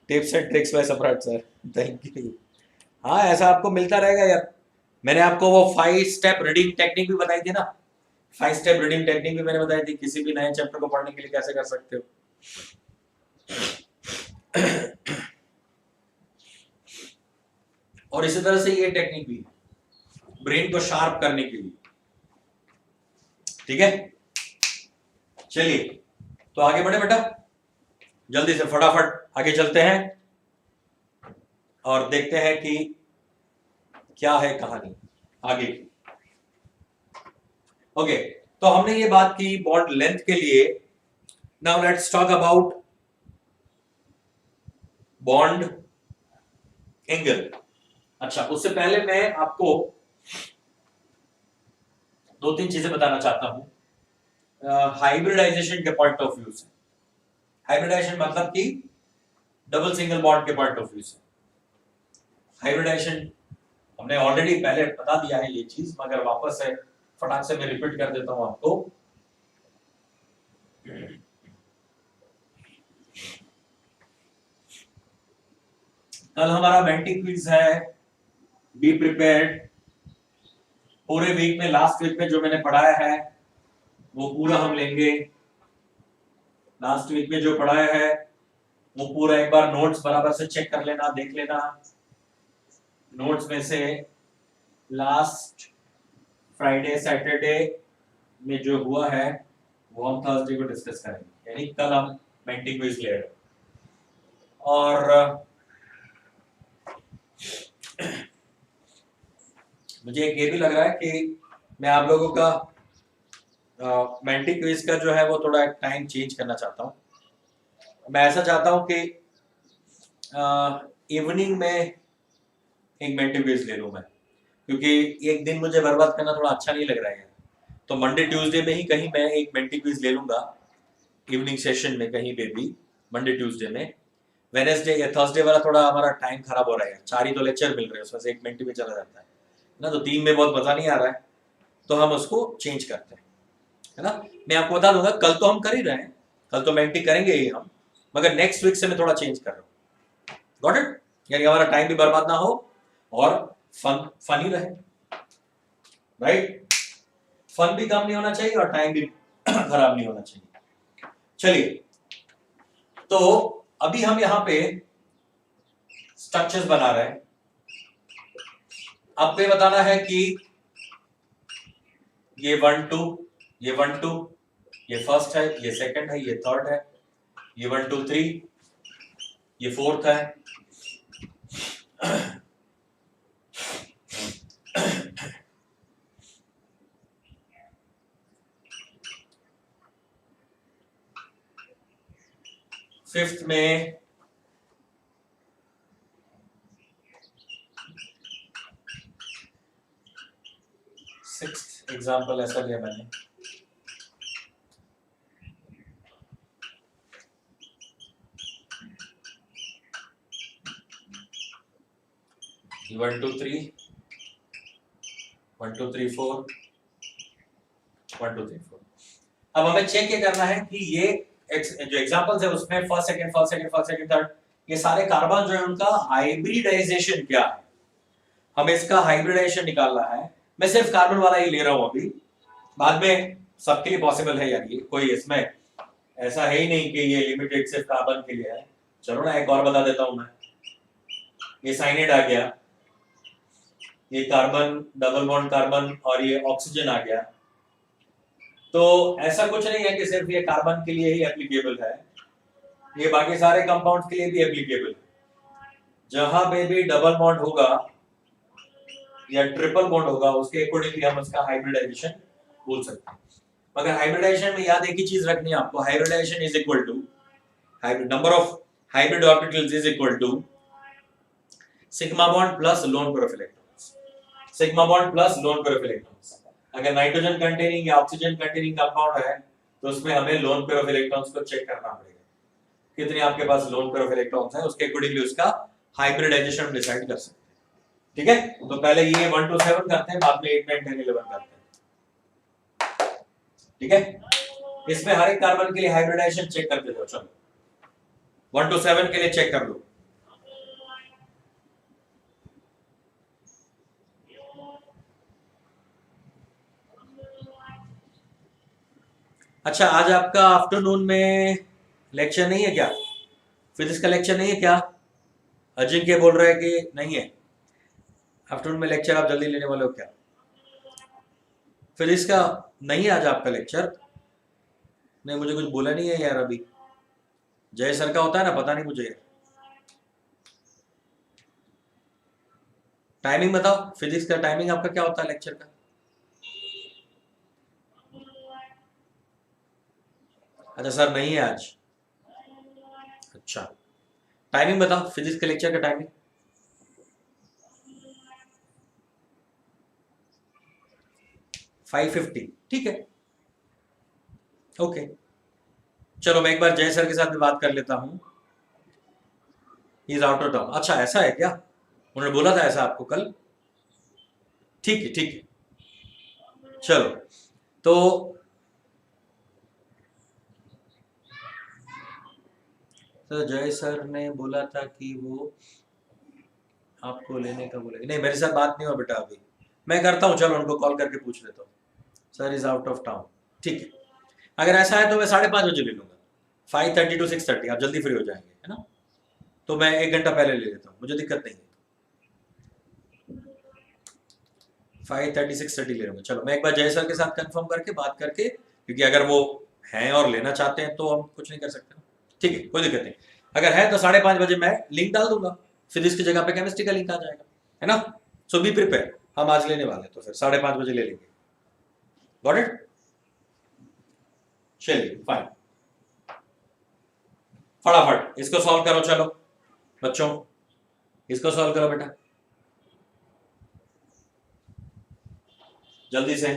टिप्स एंड ट्रिक्स बाय सम्राट सर, थैंक यू। हाँ ऐसा आपको मिलता रहेगा यार। मैंने आपको वो 5 स्टेप रीडिंग टेक्निक भी बताई थी ना, 5 स्टेप रीडिंग टेक्निक भी मैंने बताई थी, किसी भी नए चैप्टर को पढ़ने के लिए कैसे कर सकते हो। और इसी तरह से ये टेक्निक भी ब्रेन को शार्प करने के लिए, ठीक है। चलिए तो आगे बढ़े बेटा, जल्दी से फटाफट आगे चलते हैं और देखते हैं कि क्या है कहानी आगे। ओके, तो हमने ये बात की बॉन्ड लेंथ के लिए। Now let's talk about bond angle. अच्छा, उससे पहले मैं आपको दो तीन चीजें बताना चाहता हूं हाइब्रिडाइजेशन के पॉइंट ऑफ व्यू से। हाइब्रिडाइजेशन मतलब कि डबल सिंगल बॉन्ड के पॉइंट ऑफ व्यू से। हाइब्रिडाइजेशन हमने ऑलरेडी पहले बता दिया है ये चीज, मगर वापस से फटाक से मैं रिपीट कर देता हूं आपको। कल हमारा मेंटिक क्विज है, बी प्रिपेयर्ड। पूरे वीक में, लास्ट वीक में जो मैंने पढ़ाया है वो पूरा हम लेंगे। लास्ट वीक में जो पढ़ाया है वो पूरा एक बार नोट्स बराबर से चेक कर लेना, देख लेना। नोट्स में से लास्ट फ्राइडे सैटरडे में जो हुआ है वो हम थर्सडे को डिस्कस करेंगे, यानी कल हम मेंटिक क्विज ले रहे हैं। और मुझे एक ये भी लग रहा है कि मैं आप लोगों का मेंटिक क्विज का जो है वो थोड़ा टाइम चेंज करना चाहता हूँ। मैं ऐसा चाहता हूँ कि इवनिंग में एक मेंटिक क्विज ले लूँ मैं, क्योंकि एक दिन मुझे बर्बाद करना थोड़ा अच्छा नहीं लग रहा है। तो मंडे ट्यूसडे में ही कहीं मैं एक मेंटिक क्विज ले लूंगा, इवनिंग सेशन में कहीं पे भी, मंडे ट्यूसडे में। वेडनेसडे या थर्सडे वाला थोड़ा हमारा टाइम खराब हो रहा है, 4 ही तो लेक्चर मिल रहे हैं, उसमें से एक मेंटिक में चला जाता है ना, तो 3 में बहुत मजा नहीं आ रहा है, तो हम उसको चेंज करते हैं, है ना। मैं आपको बता दूंगा, कल तो हम कर ही रहे हैं, कल तो मेंटिक करेंगे ही हम, मगर नेक्स्ट वीक से मैं थोड़ा चेंज कर रहा हूँ। Got it? यानी हमारा टाइम भी बर्बाद ना हो और फन ही रहे, राइट। फन भी कम नहीं होना चाहिए और टाइम भी खराब नहीं होना चाहिए। चलिए, तो अभी हम यहां पे स्ट्रक्चर्स बना रहे हैं। अब पे बताना है कि ये 1 2, ये 1 2, ये फर्स्ट है, ये सेकंड है, ये थर्ड है, ये 1 2 3, ये फोर्थ है, फिफ्थ में सिक्स्थ एग्जाम्पल ऐसा लिया मैंने, ये 1 2 3, 1 2 3 4, 1 2 3 4। अब हमें चेक ये करना है कि ये जो एग्जांपल्स है उसमें फर्स्ट सेकंड थर्ड, ये सारे कार्बन जो है उनका हाइब्रिडाइजेशन क्या है, हमें इसका हाइब्रिडाइजेशन निकालना है। मैं सिर्फ कार्बन वाला ही ले रहा हूं अभी, बाद में सबके लिए पॉसिबल है यार, ये कोई इसमें ऐसा है ही नहीं कि ये लिमिटेड सिर्फ कार्बन के लिए है। चलो ना एक और बता देता हूं मैं, ये साइनेट आ गया, ये कार्बन डबल बॉन्ड कार्बन और ये ऑक्सीजन आ गया। तो ऐसा कुछ नहीं है कि सिर्फ ये कार्बन के लिए ही एप्लीकेबल है, ये बाकी सारे कंपाउंड्स के लिए भी एप्लीकेबल है। जहां पे भी डबल बॉन्ड होगा या ट्रिपल बॉन्ड होगा उसके अकॉर्डिंगली हम उसका हाइब्रिडाइजेशन बोल सकते हैं। मगर हाइब्रिडाइजेशन में याद एक ही चीज रखनी है आपको, hybridisation is equal to number of hybrid orbitals is equal to sigma bond plus lone pair of electrons, sigma bond plus lone pair of electrons. अगर नाइट्रोजन कंटेनिंग या ऑक्सीजन कंटेनिंग कंपाउंड है तो उसमें हमें लोन पेयर ऑफ इलेक्ट्रॉन्स को check करना पड़ेगा, कितने आपके पास लोन पेयर ऑफ इलेक्ट्रॉन्स है, उसके अकॉर्डिंगली उसका हाइब्रिडाइजेशन डिसाइड कर सकते हैं। ठीक है, तो पहले ये 1 2 7 करते हैं, बाद में 8 9 10 11 करते हैं। ठीक है, इसमें हर एक कार्बन के लिए हाइब्रिडाइजेशन चेक करते जाओ। चलो 1 2 7 के लिए चेक कर लो। अच्छा, आज आपका आफ्टरनून में लेक्चर नहीं है क्या? फिजिक्स का लेक्चर नहीं है क्या? अजिंक्य बोल रहा है कि नहीं है आफ्टरनून में लेक्चर, आप जल्दी लेने वाले हो क्या? फिजिक्स का नहीं है आज आपका लेक्चर? नहीं, मुझे कुछ बोला नहीं है यार अभी। जय सर का होता है ना, पता नहीं मुझे। टाइमिंग बताओ, फिजिक्स का टाइमिंग आपका क्या होता है लेक्चर का? अच्छा सर नहीं है आज। अच्छा, टाइमिंग बताओ फिजिक्स के लेक्चर का टाइमिंग। 5:50, ठीक है, ओके। चलो मैं एक बार जय सर के साथ भी बात कर लेता हूँ। Is out of town. अच्छा ऐसा है क्या? उन्होंने बोला था ऐसा आपको कल? ठीक है ठीक है, चलो। तो सर जय सर ने बोला था कि वो आपको लेने का बोलेंगे। नहीं, मेरे साथ बात नहीं हुआ बेटा अभी। मैं करता हूँ, चलो उनको कॉल करके पूछ लेता हूँ। Sir is out of town, ठीक है। अगर ऐसा है तो मैं 5:30 बजे ले लूंगा। 5:30 to 6:30 आप जल्दी फ्री हो जाएंगे, है ना? तो मैं 1 घंटा पहले ले लेता हूँ, मुझे दिक्कत नहीं है। 5:30 6:30 ले लूंगा। चलो मैं एक बार जय सर के साथ कंफर्म करके बात करके, क्योंकि अगर वो हैं और लेना चाहते हैं तो हम कुछ नहीं कर सकते ना। ठीक है, कोई दिक्कत नहीं। अगर है तो 5:30 बजे मैं लिंक डाल दूंगा, फिजिक्स की जगह पे केमिस्ट्री का लिंक आ जाएगा, है ना? सो बी प्रिपेयर, हम आज लेने वाले हैं, तो फिर 5:30 बजे ले लेंगे। Got it? चलिए फाइन, फटाफट इसको सॉल्व करो। चलो बच्चों, इसको सॉल्व करो बेटा, जल्दी से।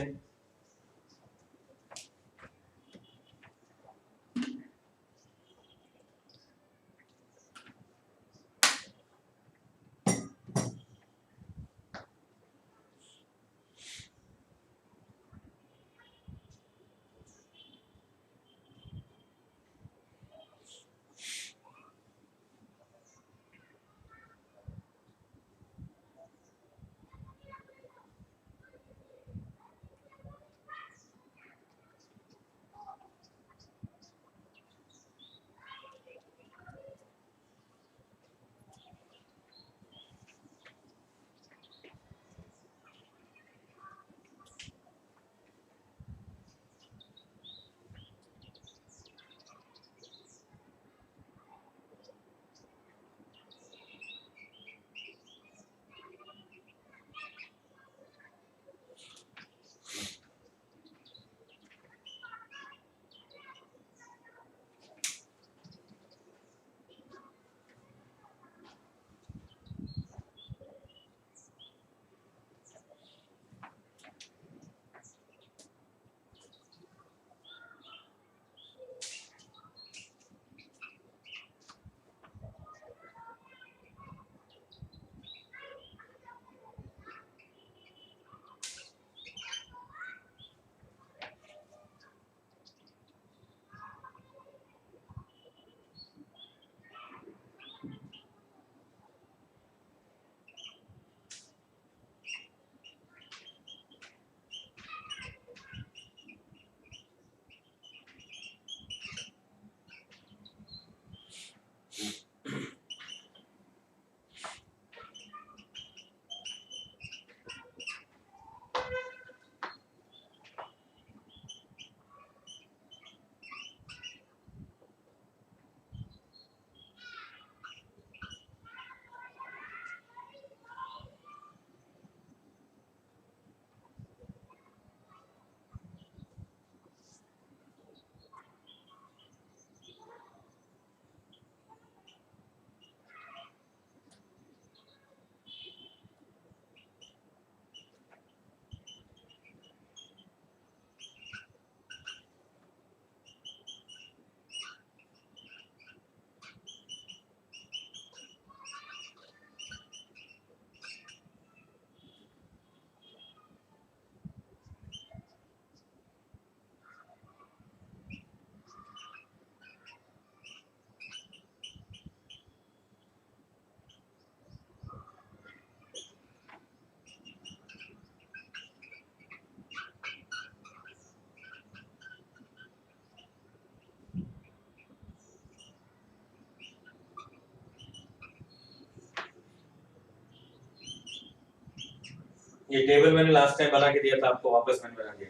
ये टेबल मैंने लास्ट टाइम बना के दिया था आपको, वापस मैंने बना दिया।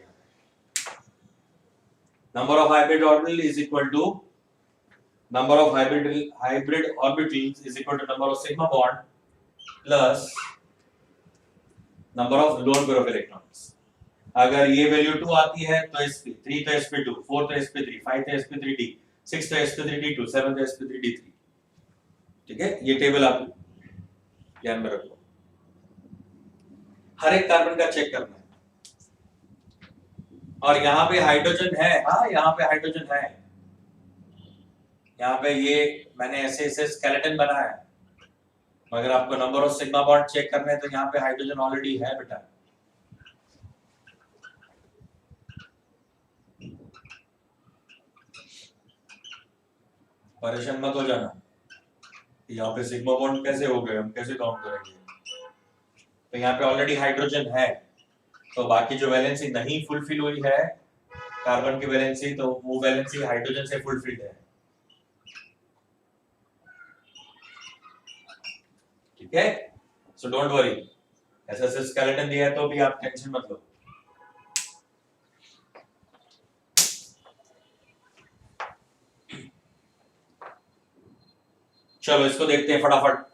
Number of hybrid orbital is equal to number of hybrid orbitals is equal to number of sigma bond plus number of lone pair of electrons. अगर ये वैल्यू 2 आती है तो sp 3 तो sp2 4 तो sp3 5 तो sp3d 6 तो sp3d2 7 तो sp3d3. ठीक है, ये टेबल आप ध्यान में रखो, हर एक कार्बन का चेक करना है. और यहाँ पे हाइड्रोजन है, हाँ यहाँ पे हाइड्रोजन है, यहाँ पे ये मैंने ऐसे स्केलेटन बनाया है, मगर आपको number of sigma bond check करना है तो यहाँ पे हाइड्रोजन ऑलरेडी है बेटा. परेशान मत हो जाना, यहाँ पे सिग्मा बॉन्ड कैसे हो गए, हम कैसे काउंट करेंगे. तो यहाँ पे ऑलरेडी हाइड्रोजन है, तो बाकी जो वैलेंसी नहीं फुलफिल हुई है कार्बन की वैलेंसी, तो वो वैलेंसी हाइड्रोजन से फुलफिल्ड है. ठीक है, सो डोंट वरी, ऐसा स्केलेटन दिया है तो भी आप टेंशन मत लो. चलो इसको देखते हैं फटाफट.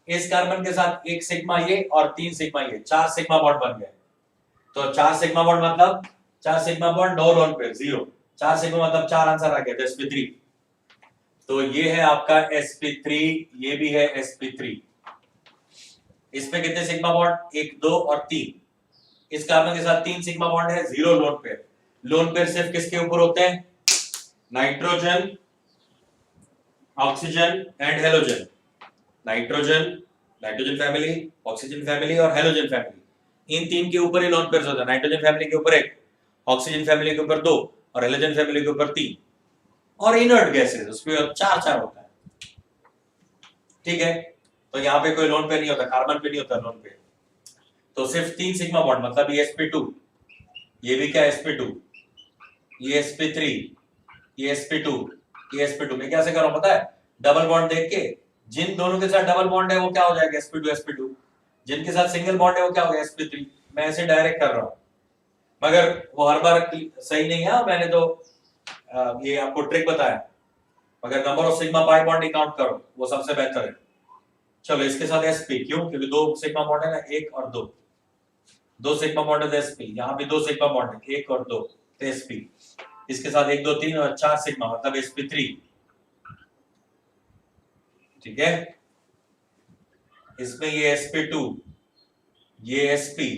इस कार्बन के साथ एक सिग्मा ये और 3 सिग्मा ये, 4 सिग्मा बॉन्ड बन गए. तो 4 सिग्मा बॉन्ड मतलब 4 sigma bond, no lone pair, 0. 4 sigma मतलब 4 आंसर आ गया, तो sp3. तो ये है आपका sp3, ये भी है sp3. इसमें कितने सिग्मा बॉन्ड, 1 2 और 3. इस कार्बन के साथ 3 सिग्मा बॉन्ड है, 0 लोन पेयर. लोन पेयर सिर्फ किसके ऊपर होते हैं, nitrogen, oxygen and halogen. Nitrogen family, oxygen family और हेलोजन फैमिली, इन 3 के ऊपर ही लोन पेयर्स होते हैं. नाइट्रोजन फैमिली के ऊपर 1, ऑक्सीजन फैमिली के ऊपर 2 और हेलोजन फैमिली के ऊपर 3. और इनर्ट गैसेस उसपे 4 होता है. ठीक है, तो यहाँ पे कोई लोन पेयर नहीं होता, कार्बन पे नहीं होता लोन पेयर. तो सिर्फ 3 सिग्मा बॉन्ड मतलब ये sp2, ये भी क्या sp2, ये sp3, ये sp2, ये sp2. मैं कैसे कर रहा हूं पता है, डबल बॉन्ड देख के, जिन दोनों के साथ डबल बॉन्ड है वो क्या हो जाएगा sp2 sp2, जिनके साथ सिंगल बॉन्ड है वो क्या हो गया sp3. मैं ऐसे डायरेक्ट कर रहा हूं, मगर वो हर बार सही नहीं है. मैंने तो ये आपको ट्रिक बताया, मगर number of sigma pi bond he count करो, वो सबसे बेहतर है. चलो इसके साथ sp, क्यों, क्योंकि 2 सिग्मा बॉन्ड है ना, 1 और 2. 2 सिग्मा बॉन्ड है तो sp, यहाँ भी 2 सिग्मा बॉन्ड है, 1 और 2 तो sp. इसके साथ 1 2 3 और 4 सिग्मा मतलब sp3. ठीक है, इसमें ये sp2, ये sp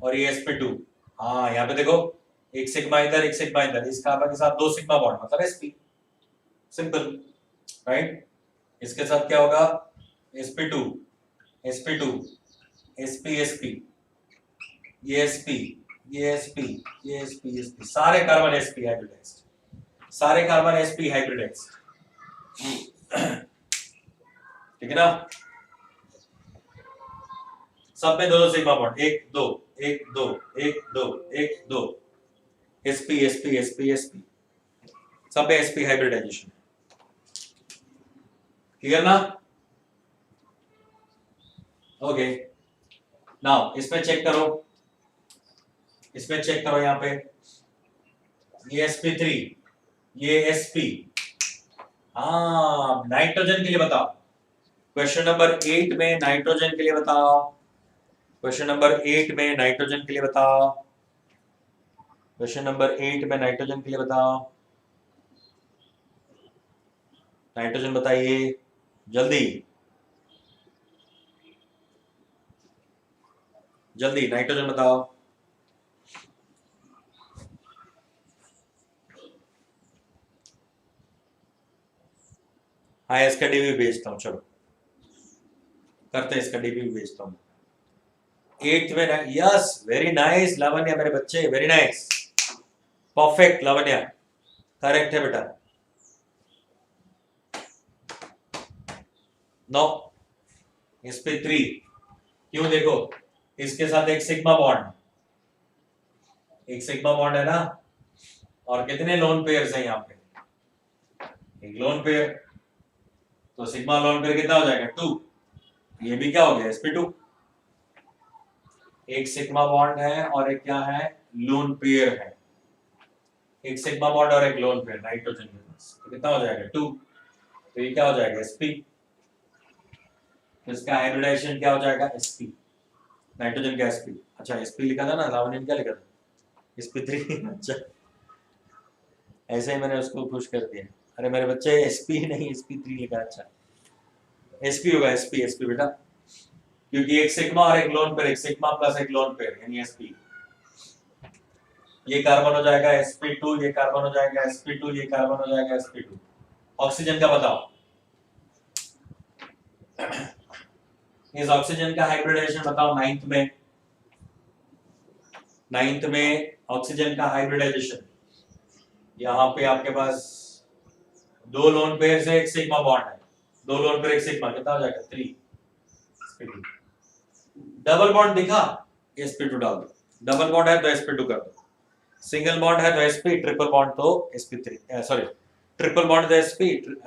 और ये sp2. हाँ यहाँ पे देखो, एक सिग्मा इधर एक सिग्मा इधर, इस कार्बन के साथ 2 सिग्मा बॉन्ड मतलब sp. Simple, right. इसके साथ क्या होगा, sp2 sp2 sp sp, ये sp, ये sp, ये sp sp, सारे कार्बन sp हाइब्रिडाइज्ड, सारे कार्बन sp हाइब्रिडाइज्ड. ठीक है ना, सब में 2 sigma bond, 1 2 1 2 1 2 1 2, sp sp sp sp, सब में sp हाइब्रिडाइजेशन. क्लियर ना, ओके. नाउ इसमें चेक करो, इसमें चेक करो, यहाँ पे ये sp3, ये sp. हाँ, नाइट्रोजन के लिए बताओ, क्वेश्चन नंबर 8 में नाइट्रोजन के लिए बताओ, क्वेश्चन नंबर 8 में नाइट्रोजन के लिए बताओ, क्वेश्चन नंबर 8 में नाइट्रोजन के लिए बताओ. नाइट्रोजन बताइए जल्दी जल्दी, नाइट्रोजन बताओ. हाँ, इसका डीबी भेजता हूँ, चलो करते हैं, इसका डीबी भेजता हूँ. 8th में, यस, वेरी नाइस लावण्या, मेरे बच्चे, very nice, perfect Lavanya, correct है बेटा. नो, sp3, क्यों, देखो इसके साथ एक सिग्मा बॉन्ड, एक सिग्मा बॉन्ड है ना, और कितने लोन पेयर्स हैं यहाँ पे, एक लोन पेयर, तो सिग्मा लोन पेयर कितना हो जाएगा 2. ये भी क्या हो गया sp2, एक सिग्मा बॉन्ड है और एक क्या है, लोन पेयर है. एक सिग्मा बॉन्ड और एक लोन पेयर नाइट्रोजन के पास, तो कितना हो जाएगा 2। तो ये क्या हो जाएगा sp, तो इसका हाइब्रिडाइजेशन क्या हो जाएगा sp, नाइट्रोजन का sp। अच्छा sp लिखा था ना, लावण्य ने क्या लिखा था sp3 अच्छा ऐसे ही मैंने उसको खुश कर दिया। अरे मेरे बच्चे sp नहीं sp3 लिखा, अच्छा sp होगा sp बेटा, क्योंकि एक सिग्मा और एक लोन पेयर, एक सिग्मा प्लस एक लोन पेयर यानी sp। ये कार्बन हो जाएगा sp2, ये कार्बन हो जाएगा sp2, ये कार्बन हो जाएगा sp2। ऑक्सीजन का बताओ, इस ऑक्सीजन का हाइब्रिडाइजेशन बताओ नाइन्थ में ऑक्सीजन का हाइब्रिडाइजेशन। यहाँ पे आपके पास 2 लोन पेयर से एक सिग्मा बॉन्ड है, 2 लोन पेयर एक सिग्मा, कितना हो जाएगा 3। डबल बॉन्ड दिखा, sp2 डाल दो, डबल बॉन्ड है तो sp2 कर दो, सिंगल बॉन्ड है तो sp, ट्रिपल बॉन्ड तो sp3, सॉरी ट्रिपल बॉन्ड तो sp,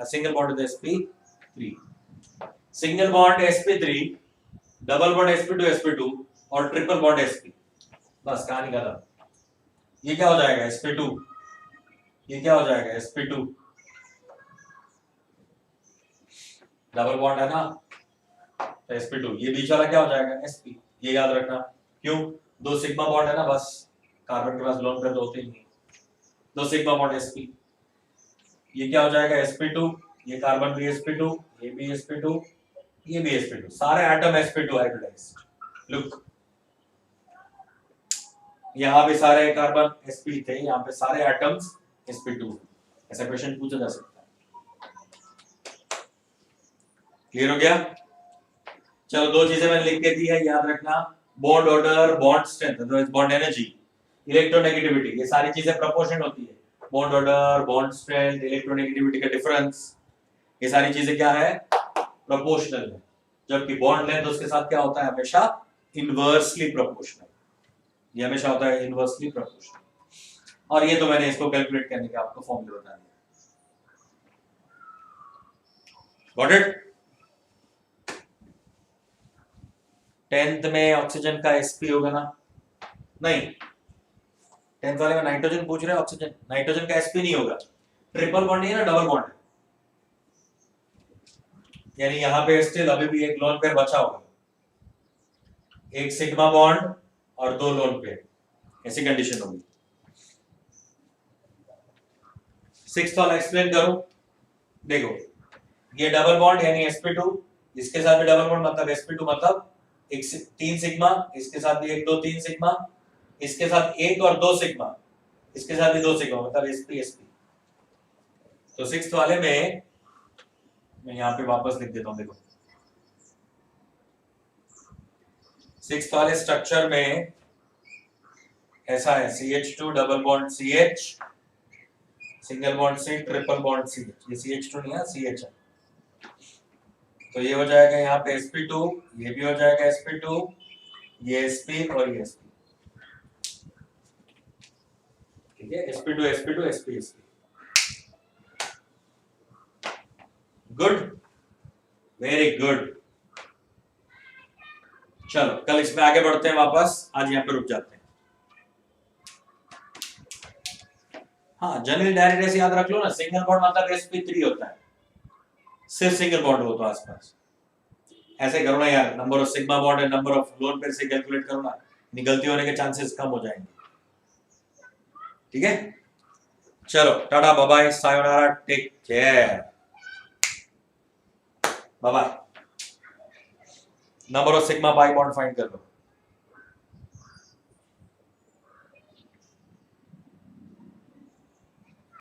सिंगल बॉन्ड तो sp3, single bond sp3, double bond sp2 और ट्रिपल बॉन्ड sp। बस कहानी खत्म। ये क्या हो जाएगा sp2, ये क्या हो जाएगा sp2, डबल बॉन्ड है ना तो sp2, ये बीच वाला क्या हो जाएगा sp। ये याद रखना, क्यों 2 सिग्मा बॉन्ड है ना, बस कार्बन के पास लोन पेयर होते ही नहीं, 2 सिग्मा बॉन्ड sp। ये क्या हो जाएगा sp2, ये कार्बन भी sp2, ये भी sp2, ये भी sp2, सारे एटम sp2 हाइब्रिडाइज्ड। लुक यहाँ पे सारे कार्बन sp थे, यहाँ पे सारे एटम्स sp2। ऐसा क्वेश्चन पूछा जा सकता है। क्लियर हो गया? चलो 2 चीजें मैंने लिख के दी है, याद रखना, bond order, bond strength, otherwise bond energy, electronegativity, ये सारी चीजें प्रोपोर्शनल होती है। Bond order, bond strength, electronegativity का डिफरेंस, ये सारी चीजें क्या है प्रोपोर्शनल है। जबकि बॉन्ड लेंथ उसके साथ क्या होता है हमेशा इनवर्सली प्रोपोर्शनल, ये हमेशा होता है इनवर्सली प्रोपोर्शनल। और ये तो मैंने इसको कैलकुलेट करने के आपको फॉर्मूला बता दिया। Got it? 10th में ऑक्सीजन का sp होगा ना, नहीं 10th वाले में नाइट्रोजन पूछ रहे हैं, ऑक्सीजन नाइट्रोजन का sp नहीं होगा, ट्रिपल बॉन्ड नहीं है ना, डबल बॉन्ड है, यानी यहां पे स्टिल अभी भी एक लोन पेयर बचा होगा, एक सिग्मा बॉन्ड और 2 लोन पेयर, ऐसी कंडीशन होगी। 6th वाला एक्सप्लेन करूं, देखो ये डबल बॉन्ड यानी sp2, इसके साथ भी डबल बॉन्ड मतलब sp2 मतलब एक 3 सिग्मा, इसके साथ भी 1 2 3 सिग्मा, इसके साथ 1 और 2 सिग्मा, इसके साथ भी 2 सिग्मा मतलब sp। तो 6th वाले में मैं यहाँ पे वापस लिख देता हूँ, देखो 6th वाले स्ट्रक्चर में ऐसा है CH2 double bond CH, single bond C, triple bond CH, ये CH2 नहीं है CH है, तो ये हो जाएगा यहाँ पे sp2, ये भी हो जाएगा sp2, ये sp और ये sp, ठीक है, sp2 sp2 sp sp। Good, very good. चलो कल इसमें आगे बढ़ते हैं वापस, आज यहाँ पे रुक जाते हैं। हाँ जनरल डायरेक्ट ऐसे याद रख लो ना, सिंगल बॉन्ड मतलब sp3 होता है, सिर्फ सिंगल बॉन्ड हो तो आसपास ऐसे करो ना यार, नंबर ऑफ सिग्मा बॉन्ड है नंबर ऑफ लोन पेयर से कैलकुलेट करो ना, गलती होने के चांसेस कम हो जाएंगे। ठीक है, चलो टाटा बाय बाय, सायोनारा, take care, bye bye. Number of sigma pi bond find कर लो।